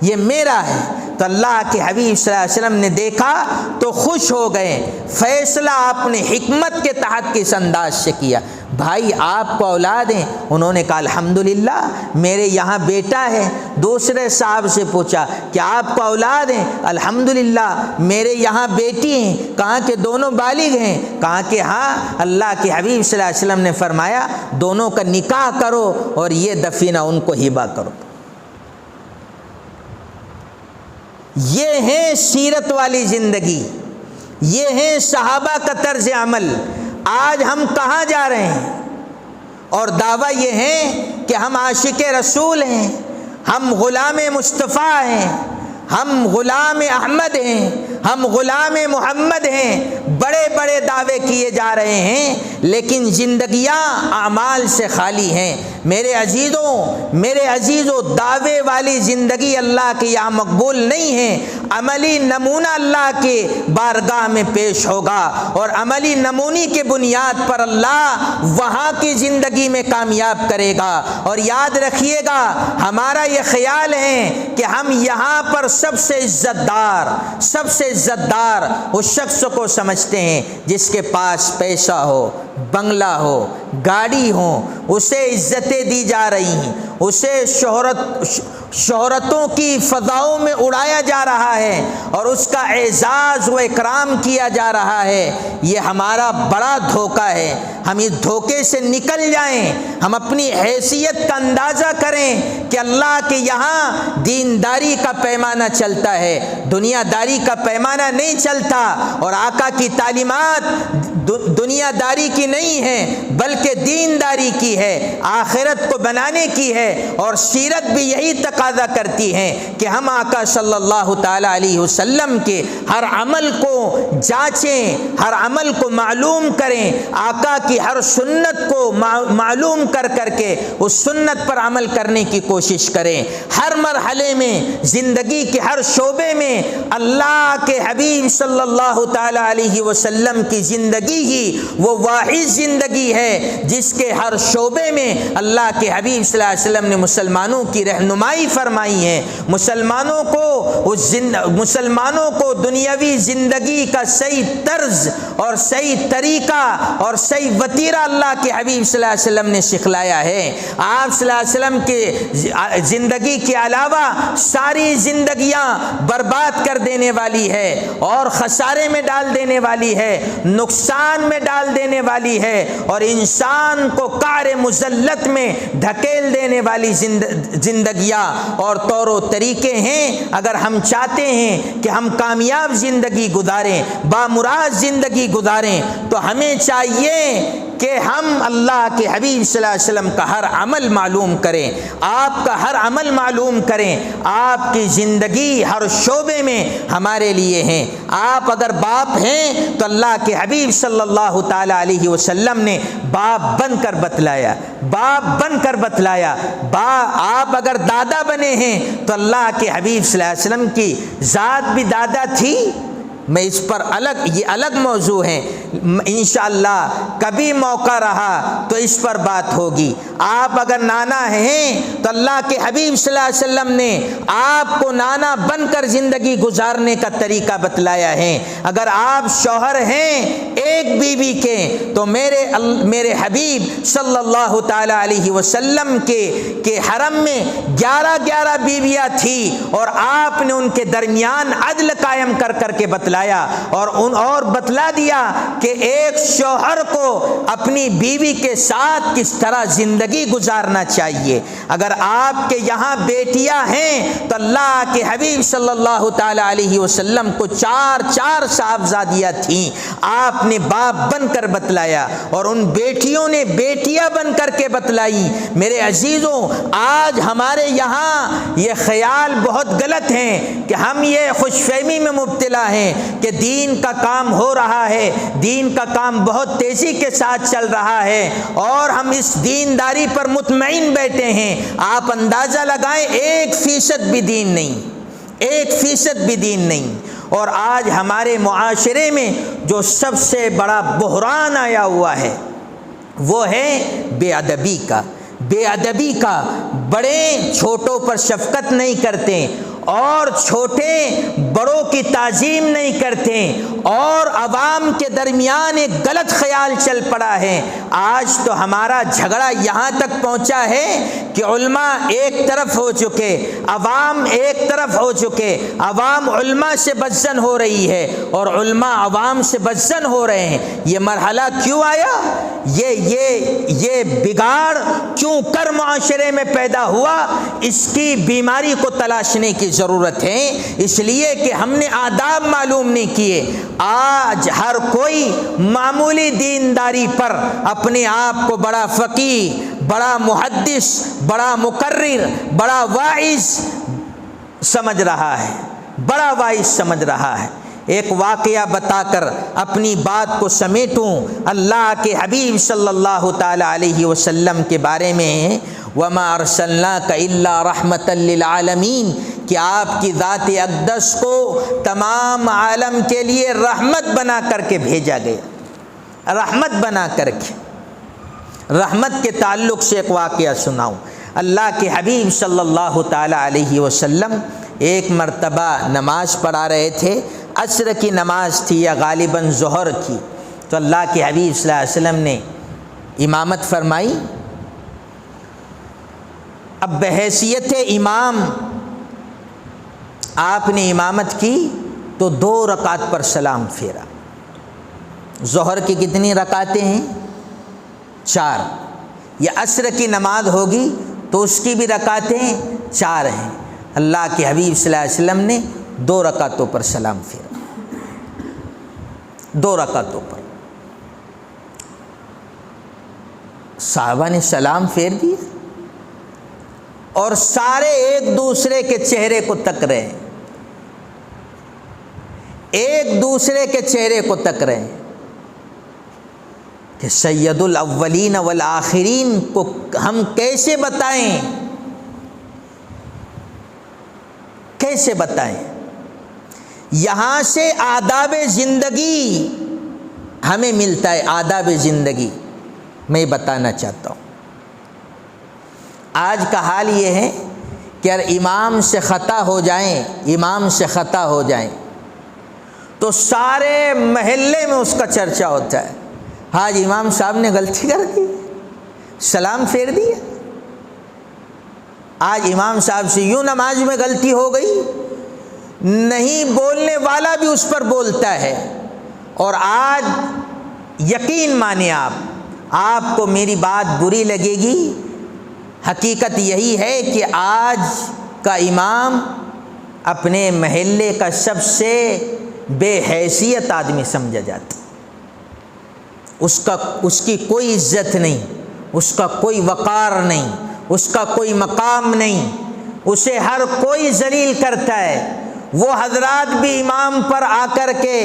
[SPEAKER 1] یہ میرا ہے. تو اللہ کے حبیب صلی اللہ علیہ وسلم نے دیکھا تو خوش ہو گئے. فیصلہ آپ نے حکمت کے تحت کس انداز سے کیا. بھائی آپ کو اولاد ہیں؟ انہوں نے کہا الحمدللہ میرے یہاں بیٹا ہے. دوسرے صاحب سے پوچھا کہ آپ کو اولاد ہیں؟ الحمدللہ میرے یہاں بیٹی ہیں. کہا کہ دونوں بالغ ہیں؟ کہا کہ ہاں. اللہ کے حبیب صلی اللہ علیہ وسلم نے فرمایا دونوں کا نکاح کرو اور یہ دفینہ ان کو ہبہ کرو. یہ ہے سیرت والی زندگی، یہ ہے صحابہ کا طرز عمل. آج ہم کہاں جا رہے ہیں؟ اور دعویٰ یہ ہے کہ ہم عاشق رسول ہیں، ہم غلام مصطفیٰ ہیں، ہم غلام احمد ہیں، ہم غلام محمد ہیں۔ بڑے بڑے دعوے کیے جا رہے ہیں لیکن زندگیاں اعمال سے خالی ہیں۔ میرے عزیزوں دعوے والی زندگی اللہ کے یہاں مقبول نہیں ہے۔ عملی نمونہ اللہ کے بارگاہ میں پیش ہوگا اور عملی نمونی کے بنیاد پر اللہ وہاں کی زندگی میں کامیاب کرے گا۔ اور یاد رکھیے گا ہمارا یہ خیال ہے کہ ہم یہاں پر سب سے عزت دار اس شخص کو سمجھتے ہیں جس کے پاس پیسہ ہو، بنگلہ ہو، گاڑی ہو، اسے عزتیں دی جا رہی ہیں، اسے شہرتوں کی فضاؤں میں اڑایا جا رہا ہے اور اس کا اعزاز و اکرام کیا جا رہا ہے۔ یہ ہمارا بڑا دھوکہ ہے۔ ہم اس دھوکے سے نکل جائیں، ہم اپنی حیثیت کا اندازہ کریں کہ اللہ کے یہاں دینداری کا پیمانہ چلتا ہے، دنیا داری کا پیمانہ نہیں چلتا۔ اور آقا کی تعلیمات دنیا داری کی نہیں ہے بلکہ دینداری کی ہے، آخرت کو بنانے کی ہے۔ اور سیرت بھی یہی تقاضا کرتی ہے کہ ہم آقا صلی اللہ تعالی علیہ وسلم کے ہر عمل کو جانچیں، ہر عمل کو معلوم کریں، آقا کی ہر سنت کو معلوم کر کے اس سنت پر عمل کرنے کی کوشش کریں۔ ہر مرحلے میں، زندگی کے ہر شعبے میں اللہ کے حبیب صلی اللہ تعالی علیہ وسلم کی زندگی ہی وہ واحد زندگی ہے جس کے ہر شعبے میں اللہ کے حبیب صلی اللہ علیہ وسلم نے مسلمانوں کی رہنمائی فرمائی ہے۔ مسلمانوں کو دنیاوی زندگی کا صحیح طرز اور صحیح طریقہ اور صحیح وتیرہ اللہ کے حبیب صلی اللہ علیہ وسلم نے سکھلایا ہے۔ آپ صلی اللہ علیہ وسلم کے زندگی کے علاوہ ساری زندگیاں برباد کر دینے والی ہے اور خسارے میں ڈال دینے والی ہے، نقصان میں ڈال دینے والی ہے اور انسان کو قعر مذلت میں ڈھکیل دینے والی زندگیاں اور طور و طریقے ہیں۔ اگر ہم چاہتے ہیں کہ ہم کامیاب زندگی گزاریں، بامراد زندگی گزاریں، تو ہمیں چاہیے کہ ہم اللہ کے حبیب صلی اللہ علیہ وسلم کا ہر عمل معلوم کریں، آپ کا ہر عمل معلوم کریں۔ آپ کی زندگی ہر شعبے میں ہمارے لیے ہیں۔ آپ اگر باپ ہیں تو اللہ کے حبیب صلی اللہ تعالی علیہ وسلم نے باپ بن کر بتلایا۔ آپ اگر دادا بنے ہیں تو اللہ کے حبیب صلی اللہ علیہ وسلم کی ذات بھی دادا تھی۔ میں اس پر یہ الگ موضوع ہے، انشاءاللہ کبھی موقع رہا تو اس پر بات ہوگی۔ آپ اگر نانا ہیں تو اللہ کے حبیب صلی اللہ علیہ وسلم نے آپ کو نانا بن کر زندگی گزارنے کا طریقہ بتلایا ہے۔ اگر آپ شوہر ہیں ایک بیوی کے تو میرے حبیب صلی اللہ تعالی علیہ وسلم کے حرم میں 11 بیویاں تھیں اور آپ نے ان کے درمیان عدل قائم کر کے بتلایا اور بتلا دیا کہ ایک شوہر کو اپنی بیوی کے ساتھ کس طرح زندگی گزارنا چاہیے۔ اگر آپ کے یہاں بیٹیاں ہیں تو اللہ کے حبیب صلی اللہ تعالی علیہ وسلم کو 4 صاحبزادیاں تھیں، آپ نے باپ بن کر بتلایا اور ان بیٹیوں نے بیٹیاں بن کر کے بتلائی۔ میرے عزیزوں آج ہمارے یہاں یہ خیال بہت غلط ہے کہ ہم یہ خوش فہمی میں مبتلا ہیں کہ دین کا کام ہو رہا ہے، دین کا کام بہت تیزی کے ساتھ چل رہا ہے اور ہم اس دینداری پر مطمئن بیٹھے ہیں۔ آپ اندازہ لگائیں 1% بھی دین نہیں، 1% بھی دین نہیں۔ اور آج ہمارے معاشرے میں جو سب سے بڑا بحران آیا ہوا ہے وہ ہے بے ادبی کا۔ بڑے چھوٹوں پر شفقت نہیں کرتے اور چھوٹے بڑوں کی تعظیم نہیں کرتے اور عوام کے درمیان ایک غلط خیال چل پڑا ہے۔ آج تو ہمارا جھگڑا یہاں تک پہنچا ہے کہ علماء ایک طرف ہو چکے، عوام ایک طرف ہو چکے، عوام علماء سے بدظن ہو رہی ہے اور علماء عوام سے بدظن ہو رہے ہیں۔ یہ مرحلہ کیوں آیا؟ یہ بگاڑ کیوں کر معاشرے میں پیدا ہوا؟ اس کی بیماری کو تلاشنے کی ضرورت ہے، اس لیے کہ ہم نے آداب معلوم نہیں کیے۔ آج ہر کوئی معمولی دینداری پر اپنے آپ کو بڑا فقیہ، بڑا محدث، بڑا مقرر، بڑا واعظ سمجھ رہا ہے، بڑا واعظ سمجھ رہا ہے۔ ایک واقعہ بتا کر اپنی بات کو سمیٹوں۔ اللہ کے حبیب صلی اللہ تعالی علیہ وسلم کے بارے میں وَمَا أَرْسَلْنَاكَ إِلَّا رَحْمَةً لِّلْعَالَمِينَ کہ آپ کی ذات اقدس کو تمام عالم کے لیے رحمت بنا کر کے بھیجا گیا، رحمت بنا کر کے۔ رحمت کے تعلق سے ایک واقعہ سناؤں۔ اللہ کے حبیب صلی اللہ تعالی علیہ وسلم ایک مرتبہ نماز پڑھا رہے تھے، عصر کی نماز تھی یا غالباً ظہر کی، تو اللہ کے حبیب صلی اللہ علیہ وسلم نے امامت فرمائی۔ اب بحیثیت امام آپ نے امامت کی تو 2 رکعت پر سلام پھیرا۔ ظہر کی کتنی رکعتیں ہیں؟ 4۔ یہ عصر کی نماز ہوگی تو اس کی بھی رکعتیں 4 ہیں۔ اللہ کے حبیب صلی اللہ علیہ وسلم نے 2 رکعتوں پر سلام پھیرا، 2 رکعتوں پر۔ صحابہ نے سلام پھیر دیا اور سارے ایک دوسرے کے چہرے کو تک رہے ہیں، ایک دوسرے کے چہرے کو تک رہے ہیں کہ سید الاولین والآخرین کو ہم کیسے بتائیں، کیسے بتائیں۔ یہاں سے آداب زندگی ہمیں ملتا ہے، آداب زندگی میں بتانا چاہتا ہوں۔ آج کا حال یہ ہے کہ اگر امام سے خطا ہو جائیں، امام سے خطا ہو جائیں تو سارے محلے میں اس کا چرچا ہوتا ہے، آج امام صاحب نے غلطی کر دی، سلام پھیر دیا، آج امام صاحب سے یوں نماز میں غلطی ہو گئی، نہیں بولنے والا بھی اس پر بولتا ہے۔ اور آج یقین مانیں آپ کو میری بات بری لگے گی، حقیقت یہی ہے کہ آج کا امام اپنے محلے کا سب سے بے حیثیت آدمی سمجھا جاتا، اس کی کوئی عزت نہیں، اس کا کوئی وقار نہیں، اس کا کوئی مقام نہیں، اسے ہر کوئی ذلیل کرتا ہے۔ وہ حضرات بھی امام پر آ کر کے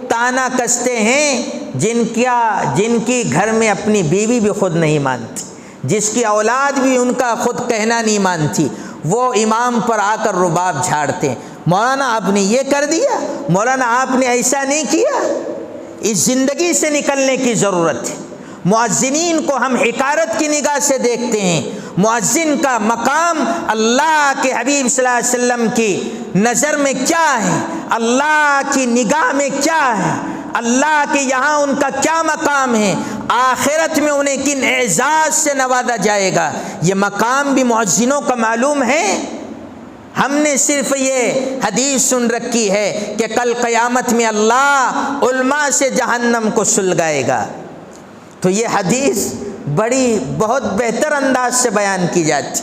[SPEAKER 1] تانا کستے ہیں جن کی گھر میں اپنی بیوی بھی خود نہیں مانتی، جس کی اولاد بھی ان کا خود کہنا نہیں مانتی، وہ امام پر آ کر رباب جھاڑتے ہیں، مولانا آپ نے یہ کر دیا، مولانا آپ نے ایسا نہیں کیا۔ اس زندگی سے نکلنے کی ضرورت ہے۔ مؤذنین کو ہم حقارت کی نگاہ سے دیکھتے ہیں، مؤذن کا مقام اللہ کے حبیب صلی اللہ علیہ وسلم کی نظر میں کیا ہے، اللہ کی نگاہ میں کیا ہے، اللہ کے یہاں ان کا کیا مقام ہے، آخرت میں انہیں کن اعزاز سے نوازا جائے گا، یہ مقام بھی مؤذنوں کا معلوم ہے۔ ہم نے صرف یہ حدیث سن رکھی ہے کہ کل قیامت میں اللہ علماء سے جہنم کو سلگائے گا، تو یہ حدیث بہت بہتر انداز سے بیان کی جاتی،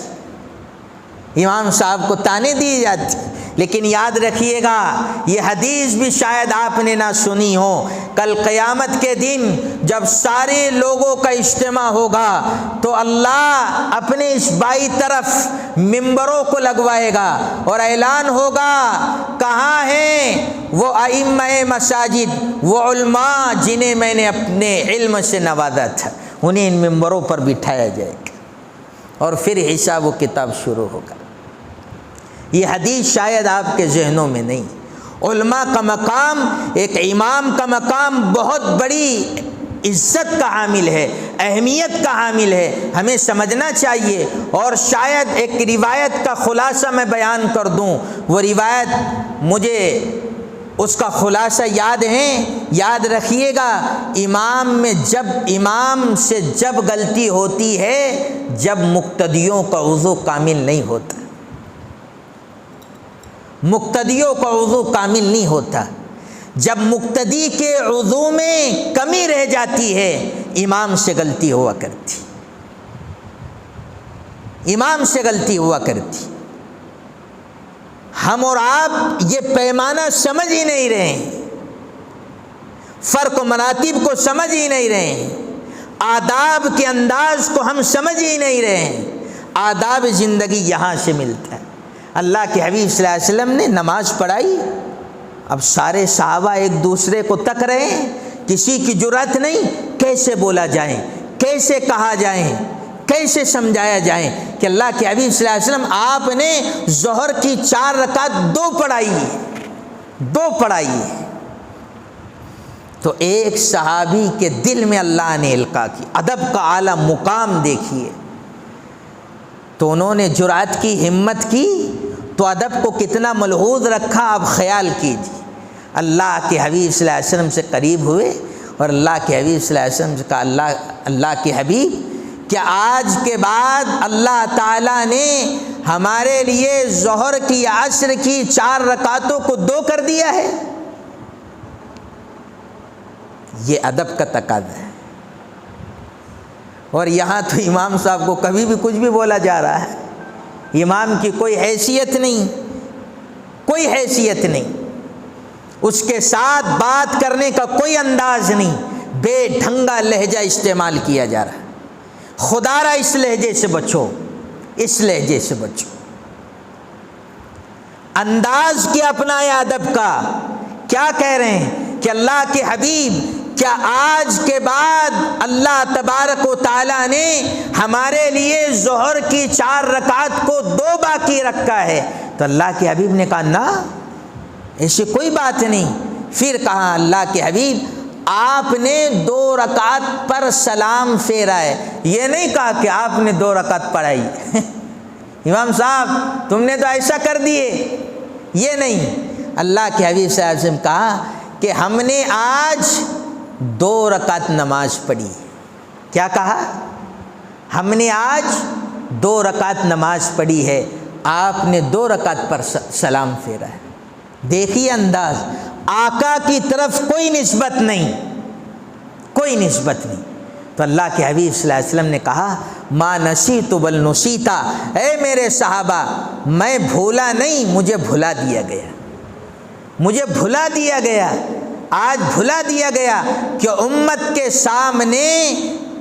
[SPEAKER 1] امام صاحب کو تانے دی جاتی، لیکن یاد رکھیے گا یہ حدیث بھی شاید آپ نے نہ سنی ہو۔ کل قیامت کے دن جب سارے لوگوں کا اجتماع ہوگا تو اللہ اپنے اس بائیں طرف ممبروں کو لگوائے گا اور اعلان ہوگا، کہاں ہیں وہ ائمہ مساجد، وہ علماء جنہیں میں نے اپنے علم سے نوازا تھا، انہیں ان ممبروں پر بٹھایا جائے گا اور پھر حساب و کتاب شروع ہوگا۔ یہ حدیث شاید آپ کے ذہنوں میں نہیں۔ علماء کا مقام، ایک امام کا مقام بہت بڑی عزت کا حامل ہے، اہمیت کا حامل ہے، ہمیں سمجھنا چاہیے۔ اور شاید ایک روایت کا خلاصہ میں بیان کر دوں، وہ روایت مجھے اس کا خلاصہ یاد ہے، یاد رکھیے گا، امام سے جب غلطی ہوتی ہے جب مقتدیوں کا وضو کامل نہیں ہوتا، مقتدیوں کا وضو کامل نہیں ہوتا، جب مقتدی کے وضو میں کمی رہ جاتی ہے امام سے غلطی ہوا کرتی، امام سے غلطی ہوا کرتی۔ ہم اور آپ یہ پیمانہ سمجھ ہی نہیں رہے ہیں، فرق و مراتب کو سمجھ ہی نہیں رہے ہیں۔ آداب کے انداز کو ہم سمجھ ہی نہیں رہے ہیں۔ آداب زندگی یہاں سے ملتا ہے۔ اللہ کے حبیب صلی اللہ علیہ وسلم نے نماز پڑھائی، اب سارے صحابہ ایک دوسرے کو تک رہے ہیں، کسی کی جرأت نہیں کیسے بولا جائے، کیسے کہا جائے، کیسے سمجھایا جائے کہ اللہ کے حبیب صلی اللہ علیہ وسلم آپ نے ظہر کی 4 رکعت 2 پڑھائی ہے۔ تو ایک صحابی کے دل میں اللہ نے القاء کی، ادب کا اعلیٰ مقام دیکھیے، تو انہوں نے جرأت کی، ہمت کی، تو ادب کو کتنا ملحوظ رکھا آپ خیال کیجیے۔ اللہ کے حبیب صلی اللہ علیہ وسلم سے قریب ہوئے اور اللہ کے حبیب صلی اللہ علیہ وسلم سے کہا، اللہ کے حبیب کیا آج کے بعد اللہ تعالیٰ نے ہمارے لیے ظہر کی عصر کی 4 رکعتوں کو 2 کر دیا ہے؟ یہ ادب کا تقاضا ہے۔ اور یہاں تو امام صاحب کو کبھی بھی کچھ بھی بولا جا رہا ہے، امام کی کوئی حیثیت نہیں، کوئی حیثیت نہیں، اس کے ساتھ بات کرنے کا کوئی انداز نہیں، بے ڈھنگا لہجہ استعمال کیا جا رہا ہے۔ خدا را اس لہجے سے بچو، اس لہجے سے بچو۔ انداز کیا اپنائے ادب کا؟ کیا کہہ رہے ہیں کہ اللہ کے حبیب کیا آج کے بعد اللہ تبارک و تعالیٰ نے ہمارے لیے ظہر کی 4 رکعت کو 2 باقی رکھا ہے؟ تو اللہ کے حبیب نے کہا نہ، ایسی کوئی بات نہیں۔ پھر کہا اللہ کے حبیب آپ نے 2 رکعت پر سلام پھیرا ہے، یہ نہیں کہا کہ آپ نے 2 رکعت پڑھائی امام صاحب تم نے تو ایسا کر دیے، یہ نہیں۔ اللہ کے حبیب صلی اللہ علیہ وسلم کہا کہ ہم نے آج 2 رکعت نماز پڑھی۔ کیا کہا؟ ہم نے آج 2 رکعت نماز پڑھی ہے، آپ نے 2 رکعت پر سلام پھیرا ہے۔ دیکھیے انداز، آقا کی طرف کوئی نسبت نہیں، کوئی نسبت نہیں۔ تو اللہ کے حبیب صلی اللہ علیہ وسلم نے کہا ما نسیت بل نسیتا، اے میرے صحابہ میں بھولا نہیں، مجھے بھلا دیا گیا، مجھے بھلا دیا گیا، آج بھلا دیا گیا کہ امت کے سامنے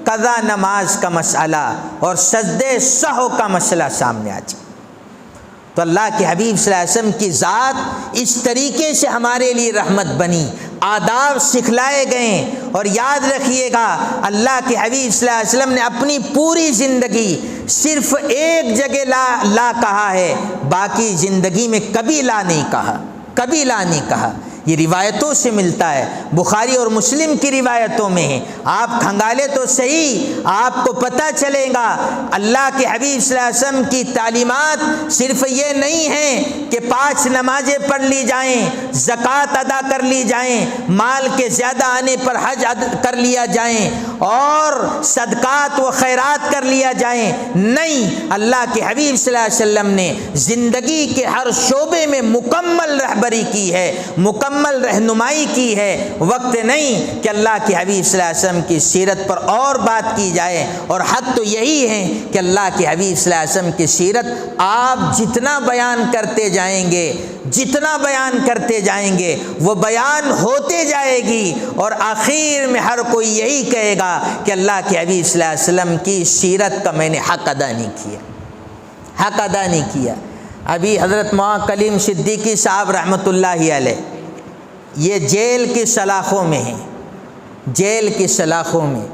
[SPEAKER 1] قضا نماز کا مسئلہ اور سجدے سہو کا مسئلہ سامنے آ جائے۔ تو اللہ کے حبیب صلی اللہ علیہ وسلم کی ذات اس طریقے سے ہمارے لیے رحمت بنی، آداب سکھلائے گئے۔ اور یاد رکھیے گا اللہ کے حبیب صلی اللہ علیہ وسلم نے اپنی پوری زندگی صرف ایک جگہ لا کہا ہے، باقی زندگی میں کبھی لا نہیں کہا، کبھی لا نہیں کہا۔ یہ روایتوں سے ملتا ہے، بخاری اور مسلم کی روایتوں میں ہے، آپ کھنگالے تو صحیح، آپ کو پتہ چلے گا اللہ کے حبیب صلی اللہ علیہ وسلم کی تعلیمات صرف یہ نہیں ہیں کہ 5 نمازیں پڑھ لی جائیں، زکوٰۃ ادا کر لی جائیں، مال کے زیادہ آنے پر حج کر لیا جائیں اور صدقات و خیرات کر لیا جائیں، نہیں، اللہ کے حبیب صلی اللہ علیہ وسلم نے زندگی کے ہر شعبے میں مکمل رہبری کی ہے، مکمل رہنمائی کی ہے۔ وقت نہیں کہ اللہ کے حبیب صلی اللہ علیہ وسلم کی سیرت پر اور بات کی جائے، اور حق تو یہی ہے کہ اللہ کے حبیب صلی اللہ علیہ وسلم کی سیرت آپ جتنا بیان کرتے جائیں گے، جتنا بیان کرتے جائیں گے وہ بیان ہوتے جائے گی، اور آخر میں ہر کوئی یہی کہے گا کہ اللہ کے حبیب صلی اللہ علیہ وسلم کی سیرت کا میں نے حق ادا نہیں کیا، حق ادا نہیں کیا۔ ابھی حضرت مولانا کلیم صدیقی صاحب رحمۃ اللہ علیہ یہ جیل کی سلاخوں میں ہیں، جیل کی سلاخوں میں،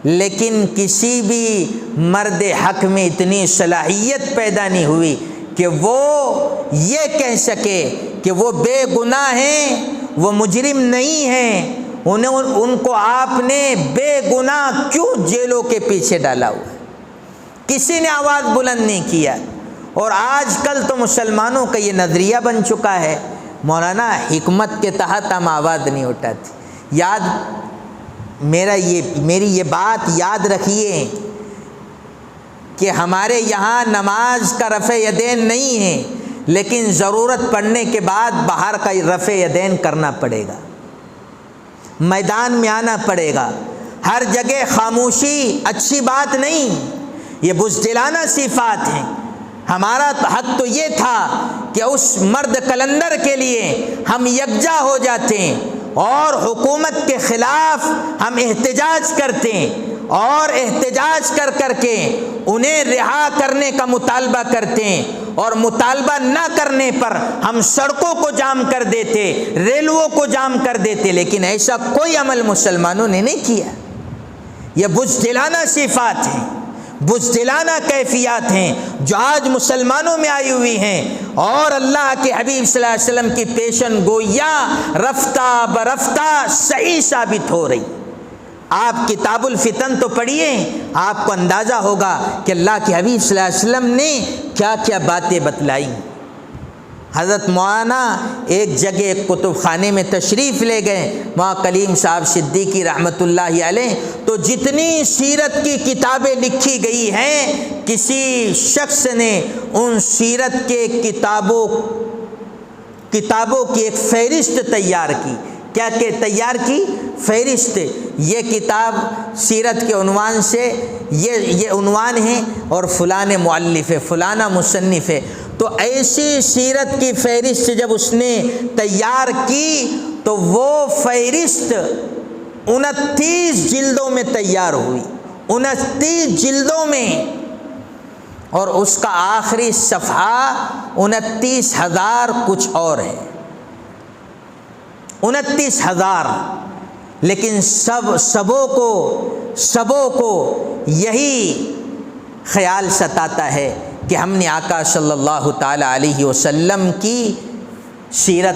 [SPEAKER 1] لیکن کسی بھی مرد حق میں اتنی صلاحیت پیدا نہیں ہوئی کہ وہ یہ کہہ سکے کہ وہ بے گناہ ہیں، وہ مجرم نہیں ہیں، ان کو آپ نے بے گناہ کیوں جیلوں کے پیچھے ڈالا ہوا ہے؟ کسی نے آواز بلند نہیں کیا۔ اور آج کل تو مسلمانوں کا یہ نظریہ بن چکا ہے، مولانا حکمت کے تحت ہم آواز نہیں اٹھاتے۔ میری یہ بات یاد رکھیے کہ ہمارے یہاں نماز کا رفع یدین نہیں ہے، لیکن ضرورت پڑنے کے بعد باہر کا رفع یدین کرنا پڑے گا، میدان میں آنا پڑے گا۔ ہر جگہ خاموشی اچھی بات نہیں، یہ بزدلانہ صفات ہیں۔ ہمارا حق تو یہ تھا کہ اس مرد قلندر کے لیے ہم یکجا ہو جاتے ہیں اور حکومت کے خلاف ہم احتجاج کرتے ہیں، اور احتجاج کر کر کے انہیں رہا کرنے کا مطالبہ کرتے ہیں، اور مطالبہ نہ کرنے پر ہم سڑکوں کو جام کر دیتے، ریلووں کو جام کر دیتے، لیکن ایسا کوئی عمل مسلمانوں نے نہیں کیا۔ یہ بزدلانہ صفات ہیں، بزدلانہ کیفیات ہیں جو آج مسلمانوں میں آئی ہوئی ہیں، اور اللہ کے حبیب صلی اللہ علیہ وسلم کی پیشن گوئیاں رفتہ برفتہ صحیح ثابت ہو رہی۔ آپ کتاب الفتن تو پڑھیے، آپ کو اندازہ ہوگا کہ اللہ کے حبیب صلی اللہ علیہ وسلم نے کیا کیا باتیں بتلائی۔ حضرت مولانا ایک جگہ ایک کتب خانے میں تشریف لے گئے، وہاں کلیم صاحب صدیقی رحمۃ اللہ علیہ، تو جتنی سیرت کی کتابیں لکھی گئی ہیں کسی شخص نے ان سیرت کے کتابوں کی ایک فہرست تیار کی۔ کیا کہ تیار کی؟ فہرست۔ یہ کتاب سیرت کے عنوان سے یہ عنوان ہے، اور فلاں مؤلف ہے، فلانا مصنف ہے۔ تو ایسی سیرت کی فہرست جب اس نے تیار کی تو وہ فہرست 29 جلدوں میں تیار ہوئی، 29 جلدوں میں، اور اس کا آخری صفحہ 29,000 کچھ اور ہے، 29,000۔ لیکن سبوں کو یہی خیال ستاتا ہے کہ ہم نے آقا صلی اللہ تعالی علیہ وسلم کی سیرت